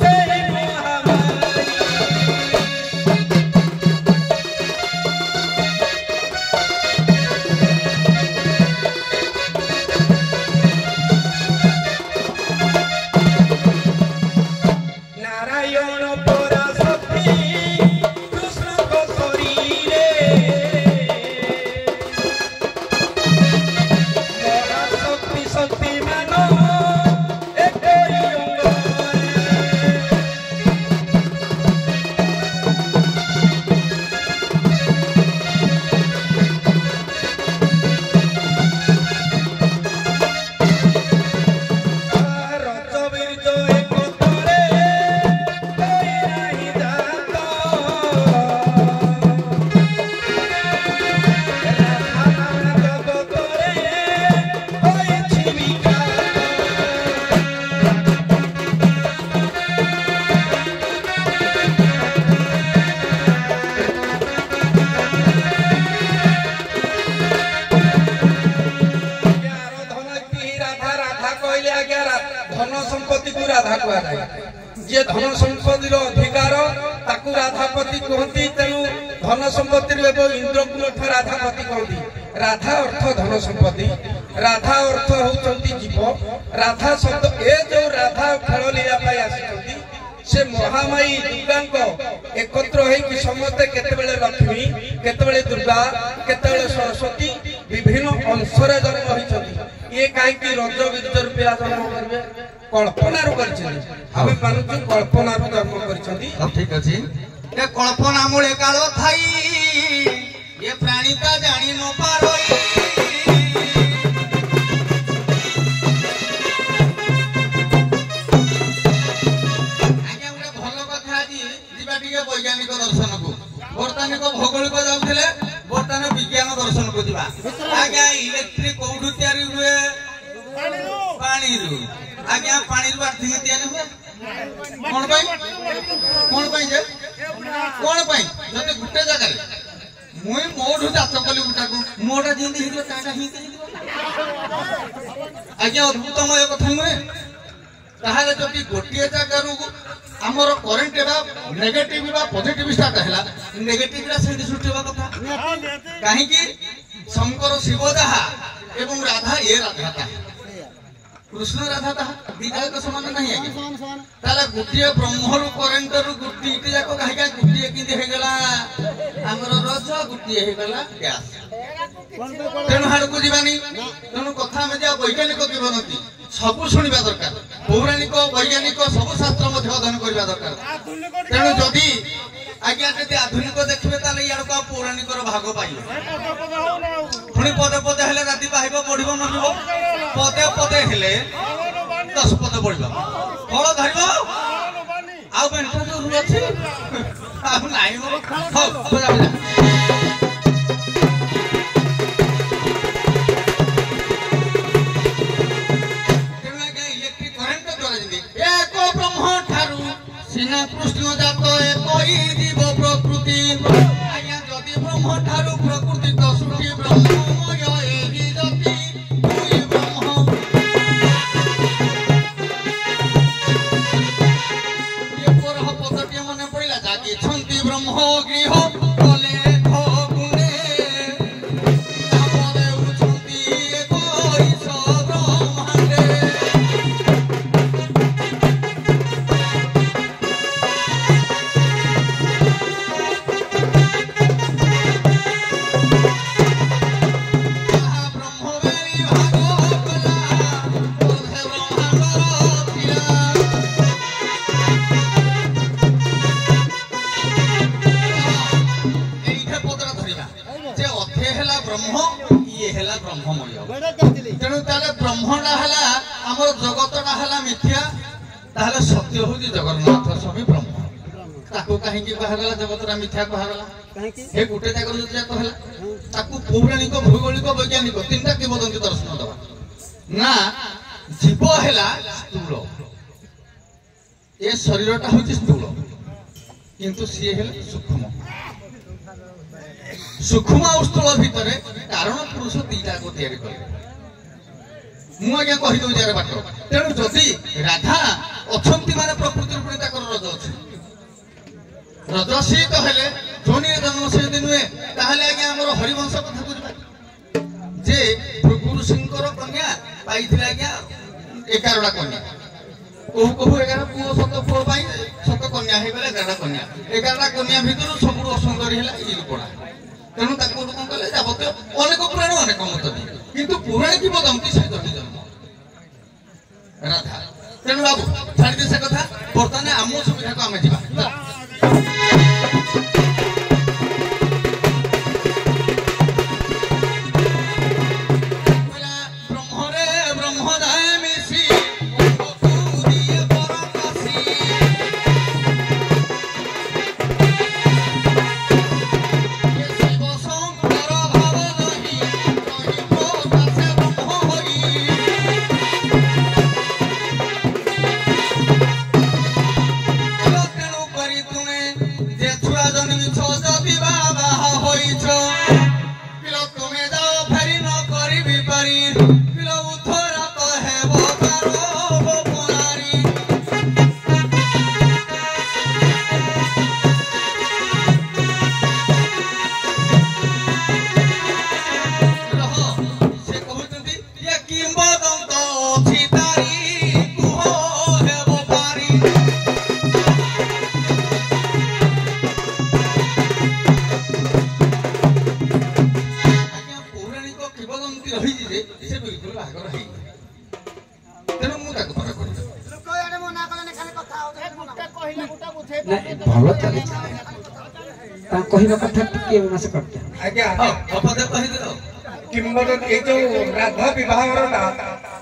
से को राधा कहुए जे धन संपत्ति अधिकार ताकू राधापति कहती तेणु धन संपत्ति इंद्रकुल राधापति कहती राधा अर्थ धन संपत्ति राधा अर्थ होती जीव राधा शब्द ए जो राधा खेल लीला आसी से महामाई दुर्गा एकत्र होगी समस्ते केतबेले लक्ष्मी केतबेले दुर्गा केतबेले सरस्वती विभिन्न अंशरे जन्म होती ये कहीं रज बीजर पिला जन्म करेंगे कल्पना आम मानु कल्पना जन्म कर ठीक अच्छे ये कल्पना मूले काल थाई ये प्राणीता जानी न पारोई वैज्ञानिक दर्शन को बर्तमान को भौगोलिक जाऊे बर्तमान विज्ञान दर्शन को जा आज्ञा इलेक्ट्रिक कौटू या हुए पानी आज्ञा पानी आर्थिक या हुए कौन कौन जब गोटे जगह मुई मोठू चाष कली गोटा को मोटा जमी आज्ञा अद्भुतमय कथा नुहे ताहले जदि गोटे जगार आमर करेन्ट नेगेटिव पॉजिटिव स्टार्ट है नेगेटिव से सृष्टि होगा कथा कहीं शंकर शिव जहा एवं राधा ये राधा कृष्ण राधा ताहा दिजाक समान नहीं आगे गोटे ब्रह्म रु करेन्ट रु गोटे जाक कहीं गोटे किगला आमर रज गोटे गैस तेणु हाड़ को जानी तेणु कथा वैज्ञानिक की बनती सबू शुणा दरकार पौराणिक वैज्ञानिक सब शास्त्र अध्ययन करने दरकार तेणु जदि आज्ञा जब आधुनिक देखिए इाक पौराणिक भाग पाइले पुणी पदे पदे हेले राति पाइब बढ़ मर पदे पदे हेले 10 पद बढ़ फल धर आउ पेंट जो रू अच्छी सिना कृष्ण जात एक जीव प्रकृति आज्ञा जदि ब्रह्म ठारू प्रकृति तो सृष्टि ब्रह्ममय एही जति दुई ब्रह्म ये परह पदटी मन पड़िला जाति छंती ब्रह्म गृह कले गुणे नामरे उछंती एक ईश ब्रह्मांडे तेणु ब्रह्मटा है आम जगतटा है मिथ्या ताहले सत्य हूँ जगन्नाथ स्वामी ब्रह्म ताकू कहीं कहगला जगतटा मिथ्या कहगला हे गोटे जगह जो जाक है पौराणिक भौगोलिक वैज्ञानिक 3टा किंवदंती दर्शन दबा ना जीव है स्थूल ये शरीरटा हूँ स्थूल किंतु सी है सूक्ष्म सूक्ष्म और स्थूल भितर कारण पुरुष 2टा को तैयारी कले मुझे कहीदे यार बाट तेणु जदि राधा अच्छा माने प्रकृति पुणी रज अच्छी रजसी तो हेले जोनी जन्म से यदि नुहे ताहले आज्ञा आमर हरिवंश कथा बुझा जे भृगु ऋषिंकर कन्या पाई आज्ञा 11टा कन्या कहू कहू 11 पुओ 7 पुओ पाई 7 कन्या हो गले 11टा कन्या 11टा कन्या भितर सब असुंदरी है ई लोकड़ा तेणु कौन कले जावत अनेक पुराण अनेक मत किंतु पौराणिक किंवदंती से जन्म राधा तेणु बाबू छाड़ी से कथा बर्तमान आम सुविधा को आम जा ब्रह्मरे ब्रह्म जाए मिसी ନାଇଁ ଭଲ ଚାଲିଛି ତା କହିବା କଥା ଟିକେ ମାସ କରିତେ ଆଜ୍ଞା ଅପଦେ କହିଦିଅ କିମ୍ବଦନ୍ତୀ ଏଇ ଯୋଉ ରାଧା ବିବାହଟା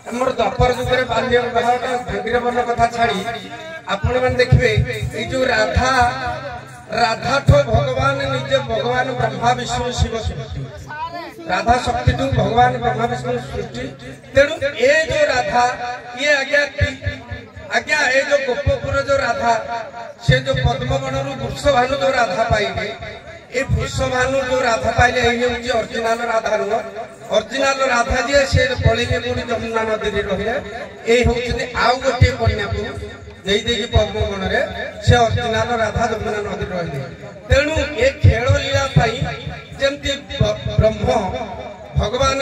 ଆମର ଦ୍ୱାପର ଯୁଗରେ ବାଲ୍ୟ ବିବାହଟା ଭଗିରବନ କଥା ଛାଡି ଆପଣ ମାନେ ଦେଖିବେ ଏଇ ଯୋଉ ରାଧାଠୁ ଭଗବାନ ନିଜେ ଭଗବାନ ବ୍ରହ୍ମା ବିଷ୍ଣୁ ଶିବ ସୃଷ୍ଟି ରାଧା ଶକ୍ତିଠୁ ଭଗବାନ ବ୍ରହ୍ମା ବିଷ୍ଣୁ ସୃଷ୍ଟି ତେଣୁ ଏ ଯୋଉ ରାଧା ଇଏ ଆଜ୍ଞା ଏ ଯୋଉ ଗୋପପୁର ଯୋଉ ରାଧା ସେ ଯୋଉ ପଦ୍ମବନରୁ ବୃଷଭାନୁ ଯୋଉ ରାଧା ପାଇଲେ ଏ ବୃଷଭାନୁ ଯୋଉ ରାଧା ପାଇଲେ ଏଇ ହଉଛି ଅରିଜିନାଲ ରାଧା ନୁହଁ ଅରିଜିନାଲ ରାଧା ଯିଏ ସେ ପଳେଇଲେ କୋଉଠି ଯମୁନା ନଦୀରେ ରହିଲେ ଏଇ ହଉଛନ୍ତି ଆଉ ଗୋଟିଏ କନ୍ୟାକୁ ଦେଇକି ପଦ୍ମବନରେ ସେ ଅରିଜିନାଲ ରାଧା ଯମୁନା ନଦୀରେ ରହିଲେ ତେଣୁ ଏ ଖେଳ ଲୀଳା ପାଇଁ ଯେମିତି ବ୍ରହ୍ମ ଭଗବାନ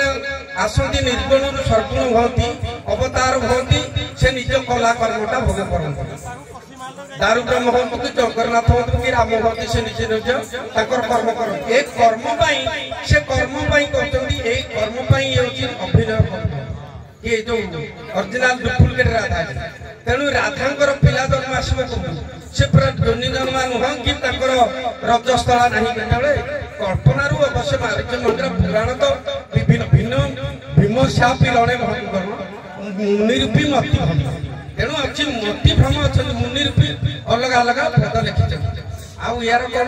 ଆସନ୍ତି ନିର୍ଗୁଣରୁ ସର୍ଗୁଣ ହୁଅନ୍ତି ଅବତାର ହୁଅନ୍ତି ସେ ନିଜ କଲା କର୍ମଟା ଭୋଗ କରନ୍ତି ଦାରୁ ବ୍ରହ୍ମ ହୁଅନ୍ତୁ କି ଜଗନ୍ନାଥ ହୁଅନ୍ତୁ କି ରାମ ହୁଅନ୍ତି ସେ ନିଜେ ନିଜ ତାଙ୍କର କର୍ମ କରନ୍ତି ଏ କର୍ମ ପାଇଁ ସେ କର୍ମ ପାଇଁ କରୁଛନ୍ତି ଏଇ କର୍ମ ପାଇଁ ହେଉଛି ଅଭିନୟ କରୁଛନ୍ତି କି ଏ ଯୋଉ ଅରିଜିନାଲ ଡୁପ୍ଲିକେଟ ରାଧା ତେଣୁ ରାଧାଙ୍କର ପିଲା ଜନ୍ମ ଆସିବ ସେ ପୁରା ଜନି ଜନ୍ମ ନୁହଁ କି ତାଙ୍କର ରଜସ୍ଥଳା ନାହିଁ କେତେବେଳେ କଳ୍ପନାରୁ ଅବଶ୍ୟ ମାରିଚ ମନ୍ଦିର ପୁରାଣ ତ ବିଭିନ୍ନ ଭିନ୍ନ ଭୀମଶାପୀ ରଣେ ମୁନିରୂପୀ ମତି ଭ୍ରମ ତେଣୁ ଅଛି ମତି ଭ୍ରମ ଅଛନ୍ତି ମୁନିରୂପୀ ଅଲଗା ଅଲଗା ଭେଦ ଲେଖିଛନ୍ତି ଆଉ ୟାର କଣ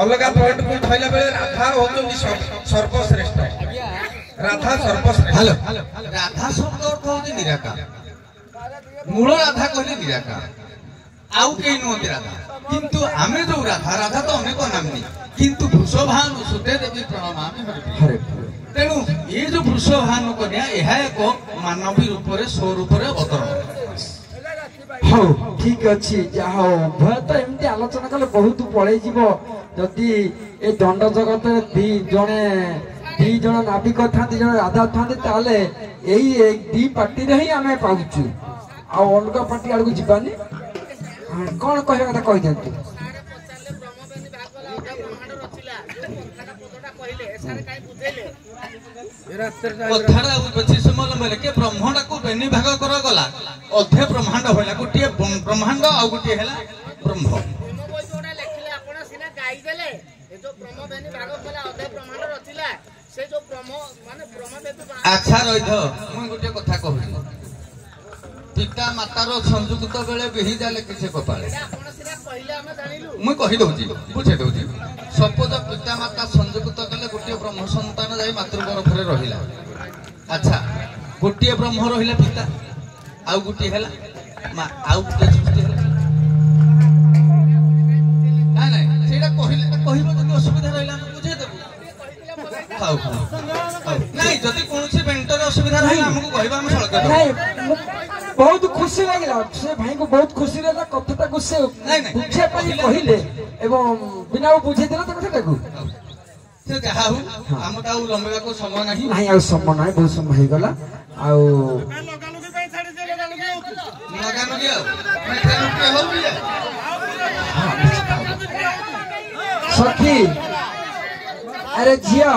ଅଲଗା ପଏଣ୍ଟକୁ ଧଇଲା ବେଳେ ରାଧା ହଉଛନ୍ତି ସର୍ବଶ୍ରେଷ୍ଠ ରାଧା ସର୍ବଶ୍ରେଷ୍ଠ ରାଧା ଶବ୍ଦ ଅର୍ଥ ହଉଛି ନିରାକାର ମୂଳ ରାଧା କହିଲେ ନିରାକାର ଆଉ କେହି ନୁହନ୍ତି ରାଧା କିନ୍ତୁ ଆମେ ଯୋଉ ରାଧା ତ ଅନେକ ନାମୀ କିନ୍ତୁ ବୃଷଭାନୁ ସୁତେ ଦେବୀ ପ୍ରଣମାମି ହରେ ତେଣୁ ଏ ଯୋଉ ବୃଷଭାନୁ କନ୍ୟା ଏହା ଏକ ମାନବୀ ରୂପରେ ସ୍ୱରୂପରେ ଅବତରଣ ହଉ ଠିକ ଅଛି ଯାହା ହଉ ଉଭୟ ତ ଏମିତି ଆଲୋଚନା କଲେ ବହୁତ ପଳେଇ ଯିବ ଯଦି ଏ ଦଣ୍ଡ ଜଗତରେ ଦି ଜଣ ନାବିକ ଥାନ୍ତି ଜଣେ ରାଧା ଥାନ୍ତି ତାହେଲେ ଏଇ ଦି ପାର୍ଟିରେ ହିଁ ଆମେ ପାଉଛୁ ଆଉ ଅଲଗା ପାର୍ଟି ଆଡକୁ ଯିବାନି କଣ କହିବା କଥା କହିଦିଅନ୍ତୁ ବ୍ରହ୍ମାଣ୍ଡକୁ ବେନି ଭାଗ କରାଗଲା ଅଧେ ବ୍ରହ୍ମାଣ୍ଡ ହେଲା ଗୋଟିଏ ବ୍ରହ୍ମାଣ୍ଡ ଆଉ ଗୋଟିଏ ହେଲା ବ୍ରହ୍ମ ଆଚ୍ଛା ରହିଥ ମୁଁ ଗୋଟିଏ କଥା କହୁଛି ପିତା ମାତାର ସଂଯୁକ୍ତ ବେଳେ ବିହି ଯାଲେ କିଛି କପାଳେ ମୁଁ କହିଦଉଛି ବୁଝେଇ ଦଉଛି ସପୋଜ ପିତା ମାତା ସଂଯୁକ୍ତ କଲେ ଗୋଟିଏ ବ୍ରହ୍ମ ସନ୍ତାନ ଯାଇ ମାତୃଗର୍ଭରେ ରହିଲା ଆଚ୍ଛା ଗୋଟିଏ ବ୍ରହ୍ମ ରହିଲା ପିତା ଆଉ ଗୋଟିଏ ହେଲା ଆଉ ଗୋଟିଏ ସୃଷ୍ଟି ହେଲା ନାଇଁ ସେଇଟା କହିଲେ କହିବ ଯଦି ଅସୁବିଧା ରହିଲା ଆମେ ବୁଝେଇଦେବୁ ନାଇଁ ଯଦି କୌଣସି ବେଣ୍ଟରେ ଅସୁବିଧା ରହିଲା ଆମକୁ କହିବା ଆମେ ସଳଖ ବହୁତ ଖୁସି ଲାଗିଲା ସେ ଭାଇଙ୍କୁ ବହୁତ ଖୁସି ଲାଗିଲା କଥାଟାକୁ ସେ ବୁଝିବା ପାଇଁ କହିଲେ ଏବଂ ବିନା ବୁଝେଇଦେଲା ତ କଥାଟାକୁ ସେ ଯାହା ହଉ ଆମର ଆଉ ଲମ୍ବେଇବାକୁ ସମୟ ନାହିଁ ନାହିଁ ଆଉ ସମୟ ନାହିଁ ବହୁତ ସମୟ ହେଇଗଲା ଆଉ ସଖୀ ଆରେ ଝିଅ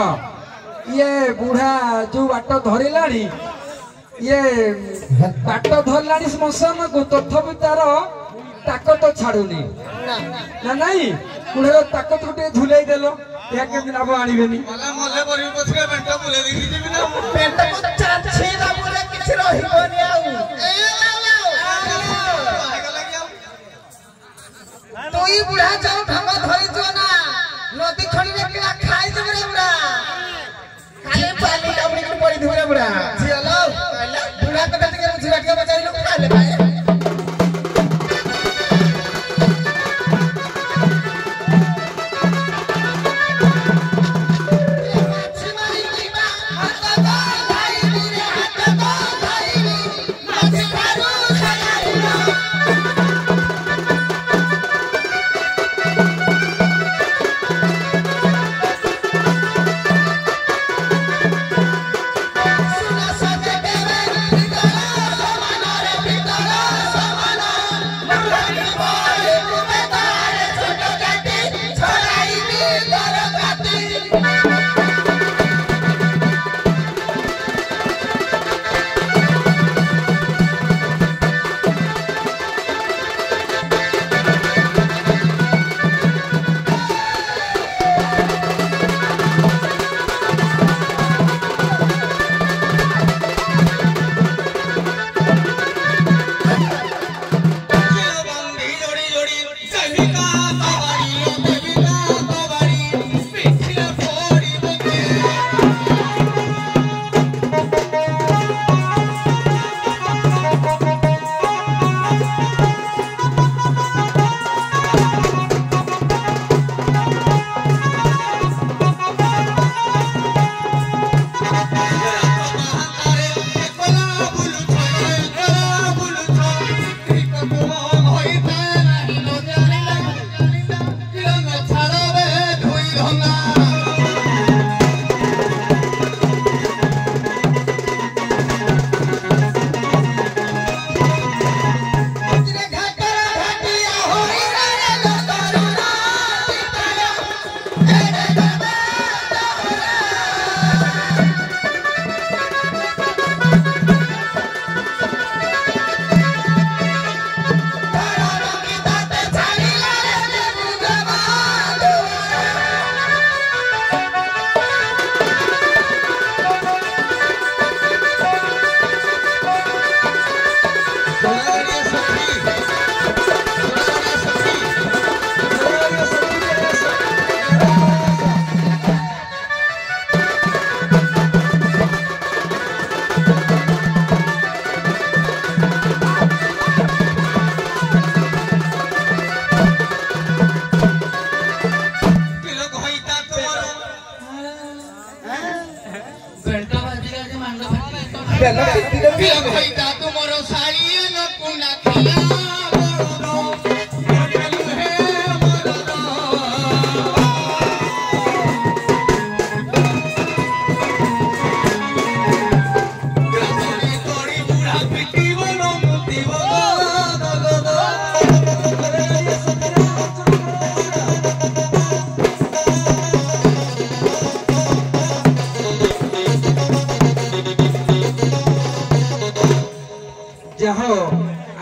ଇଏ ବୁଢା ଯୋଉ ବାଟ ଧରିଲାଣି ଇଏ ବାଟ ଧରିଲାଣି ଶ୍ମଶାନକୁ ତଥାପି ତାର ତାକତ ଛାଡୁନି ନା ନାଇଁ ବୁଢାର ତାକତ ଟିକେ ଝୁଲେଇ ଦେଲ ଏହା କେମିତି ଲାଭ ଆଣିବେନି তুই বুড়া যাও ঢঙ্গ ধরিছ না নদী খড়িরে কিনা খাইদেবে রে বুড়া খালি পানি কামড়ি করে পড়ি দিবে রে বুড়া ঝিয়ালো বুড়া কথা থেকে বুঝিবা কে বচাইলো খালে ভাই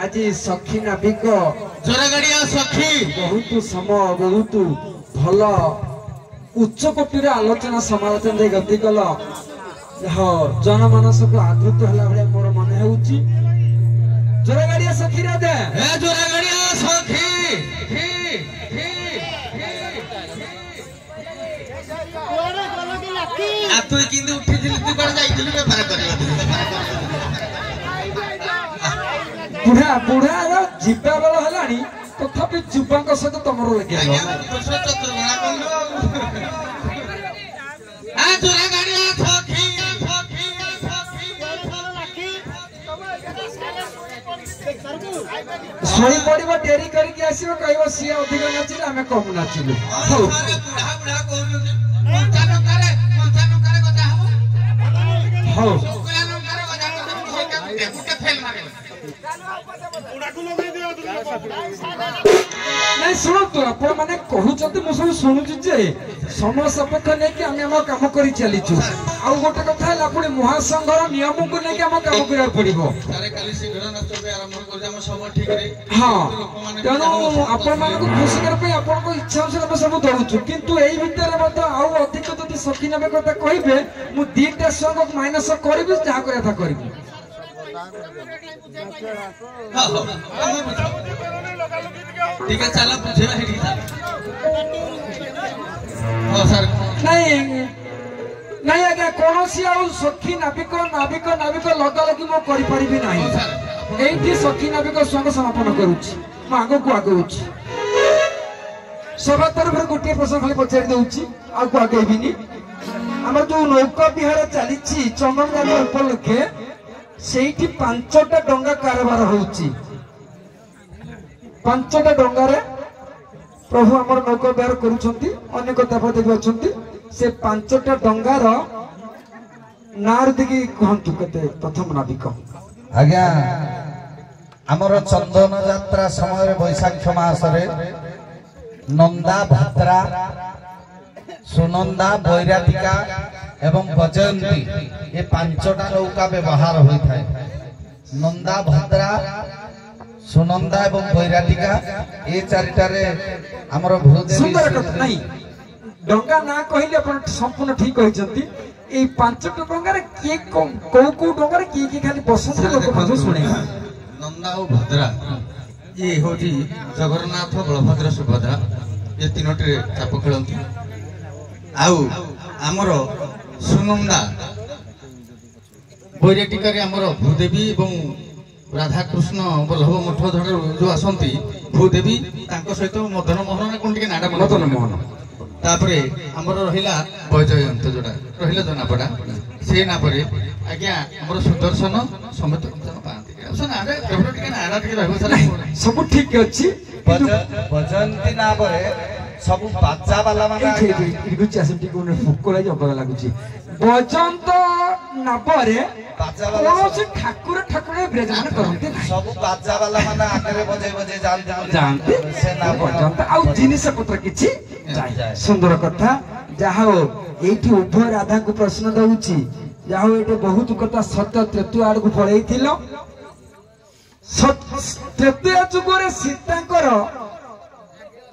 आज सखी नाविक जोरागाड़िया सखी बहुत समय बहुत भल उच्च कोटीर आलोचना समालोचना दे गति कल जनमानस को आदृत है मोर मन हो जोरागाड़िया सखी राधे जोरागाड़िया सखी तु किंतु उठी तू कौन जाइलु बेपार करबा बुढ़ा बुढ़ा जीवा बेल है तथापि जुवा सहित तुम लगे शुणी पड़ डेरी करके आस कह सी अधिक नाचिले आम कम नाचिलु नहीं शुणु आप मैंने कहते मुझे शुणुची समय सपेक्ष नहीं आम आम कम कर चलीचु आउ गोटे कथा है पुणी महासंघर नियम को लेकिन आम कम करा पड़ो हाँ तेणु आपण मान खुशी करने आपण इच्छा अनुसार सब दौड़ू किंतु यही भितर आउ अधिक जब सखी नवे कथा कहे मुझे दीटा संग माइनस करी जहाँ कर करी ठीक है चला पूछे नहीं नहीं आज्ञा कौन सखी नाविक नाविक नाविक लगा लगी मो करि परिबि नाही एठी सखी नाविक संग समापन करूची म आगो को आगोची सभा तरफ गोटे प्रश्न खाली पचारि दउची आगो आगेबिनी हमर जो नौका विहार चलीची चंदन गाम उपलक्षे सेठी 5टा डंगा कारोबार होउची 5टा डंगारे प्रभु आमर नौका विहार करूछंती अनेक देवदेवी अछंती से 5टा डंगार नार दिगी कहंतु कते प्रथम नाविक आज्ञा आमर चंदन यात्रा समय बैशाख मासरे नंदा भद्रा सुनंदा बैरातिका एवं बजयंती ये 5टा नौका व्यवहार होता है नंदा भद्रा सुनंदा एवं बैरातिका ये 4टारे हमर भूदेवी सुंदर कथा नहीं डंगा ना कहले अपन संपूर्ण ठीक कहिसंती ए 5टा डंगा रे के को डंगा रे के खाली बसंत लोक मजो सुने नंदा और भद्रा ये होजी जगन्नाथ बलभद्र सुभद्रा ये 3टे चाप खेलती आउ आमर सुनंदा बैराटिका आमर भूदेवी एवं राधाकृष्ण बल्लभ मठ धर जो आसती भूदेवी सहित मदन मोहन कौन टे नाड़ा मदन मोहन तापरे आमर रहिला वैजयंत जोड़ा रहिला जनापड़ा से नापरे आज्ञा आमर सुदर्शन समेत पाती ସବୁ ଠିକ ଅଛି ବଜନ୍ତି ନା ପରେ ସବୁ ବାଜା ବାଲା ମାନେ ଭୋକ ଲାଗି ଅବାଗା ଲାଗୁଛି ବଜନ୍ତ ନାବରେ କୌଣସି ଠାକୁର ବିରାଜମାନ କରନ୍ତି ସବୁ ବାଜା ବାଲା ମାନେ ଆଗରେ ବଜେଇ ବଜେଇ ଯାଆନ୍ତି ବଜନ୍ତ ଆଉ ଜିନିଷ ପତ୍ର କିଛି ସୁନ୍ଦର କଥା ଯାହା ହଉ ଏଇଠି ଉଭୟ ରାଧାଙ୍କୁ ପ୍ରଶ୍ନ ଦଉଛି ଯାହା ହଉ ଏଇଠି ବହୁତ କଥା ସତ୍ୟ ତ୍ରେତୁ ଆଡକୁ ପଳେଇଥିଲ ତ୍ରେତୟା ଯୁଗରେ ସୀତାଙ୍କର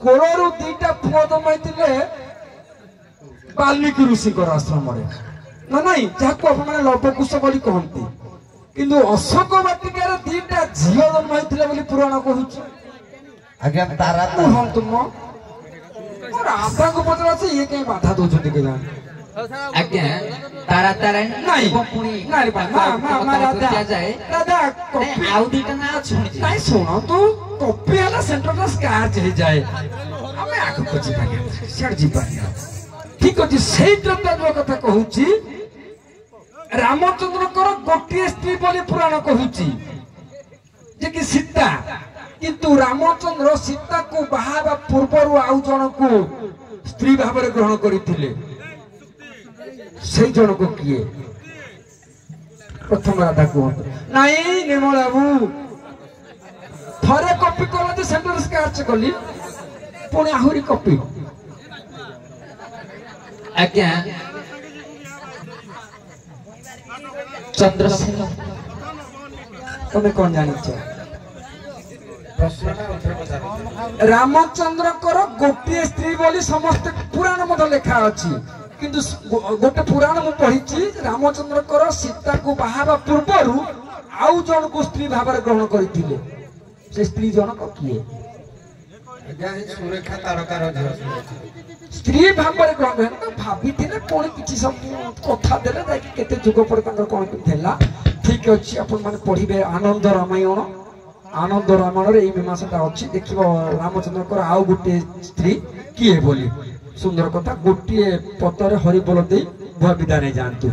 କୋଳରୁ ଦିଟା ପୁଅ ଜନ୍ମାଇଥିଲେ ବାଲ୍ମୀକି ଋଷିଙ୍କର ଆଶ୍ରମରେ ନା ନାଇଁ ଯାହାକୁ ଆପଣମାନେ ଲବକୁଶ ବୋଲି କହନ୍ତି କିନ୍ତୁ ଅଶୋକ ବାଟିକାରେ ଦିଟା ଝିଅ ଜନ୍ମାଇଥିଲେ ବୋଲି ପୁରାଣ କହୁଛି ଆଜ୍ଞା ତାରା କୁହନ୍ତୁ ମୋ ରାଧାଙ୍କୁ ପଚାରୁଛି ଇଏ କାହିଁ ବାଧା ଦଉଛନ୍ତି କେଜାଣି ଆଜ୍ଞା ତାରା ତାରାଣୀ ନାଇଁ ପୁଣି ନାଇଁ ଦାଦା ଆଉ ଦିଟା ନା ଅଛନ୍ତି ନାଇଁ ଶୁଣନ୍ତୁ କପି ହେଲା ସେଣ୍ଟରଟା ସ୍କାଚ ହେଇଯାଏ ଆମେ ଆଗକୁ ଯିବା ସିଆଡେ ଯିବା ଠିକ ଅଛି ସେଇ ତ୍ରେତୟା କଥା କହୁଛି ରାମଚନ୍ଦ୍ରଙ୍କର ଗୋଟିଏ ସ୍ତ୍ରୀ ବୋଲି ପୁରାଣ କହୁଛି ଯେ କି ସୀତା କିନ୍ତୁ ରାମଚନ୍ଦ୍ର ସୀତାକୁ ବାହା ହେବା ପୂର୍ବରୁ ଆଉ ଜଣକୁ ସ୍ତ୍ରୀ ଭାବରେ ଗ୍ରହଣ କରିଥିଲେ ସେଇ ଜଣକୁ କିଏ ପ୍ରଥମ ରାଧା କୁହନ୍ତୁ ନାଇଁ ନିର୍ମଳ ବାବୁ ଥରେ କପି କଲି ସେଣ୍ଟର ସ୍କାଚ କଲି ପୁଣି ଆହୁରି କପି ଆଜ୍ଞା ଚନ୍ଦ୍ରସେନ ତମେ କଣ ଜାଣିଛ ରାମଚନ୍ଦ୍ରଙ୍କର ଗୋଟିଏ ସ୍ତ୍ରୀ ବୋଲି ସମସ୍ତେ ପୁରାଣ ମଧ୍ୟ ଲେଖା ଅଛି କିନ୍ତୁ ଗୋଟେ ପୁରାଣ ମୁଁ ପଢିଛି ରାମଚନ୍ଦ୍ରଙ୍କର ସୀତାକୁ ବାହା ହେବା ପୂର୍ବରୁ ଆଉ ଜଣକୁ ସ୍ତ୍ରୀ ଭାବରେ ଗ୍ରହଣ କରିଥିଲେ ସେ ସ୍ତ୍ରୀ ଜଣକ କିଏ ସୁରେଖା ତାରକାର ସ୍ତ୍ରୀ ଭାବରେ ଗ୍ରହଣ ଭାବିଥିଲେ ପୁଣି କିଛି ସବୁ କଥା ଦେଲେ ଯାଇକି କେତେ ଯୁଗ ପରେ ତାଙ୍କର କଣ କେମିତି ହେଲା ଠିକ ଅଛି ଆପଣ ମାନେ ପଢିବେ ଆନନ୍ଦ ରାମାୟଣରେ ଏଇ ମୀମାଂସାଟା ଅଛି ଦେଖିବ ରାମଚନ୍ଦ୍ରଙ୍କର ଆଉ ଗୋଟିଏ ସ୍ତ୍ରୀ କିଏ ବୋଲି ସୁନ୍ଦର କଥା ଗୋଟିଏ ପତରେ ହରିବୋଲ ଦେଇ ବିଦାୟ ନେଇ ଯାଆନ୍ତୁ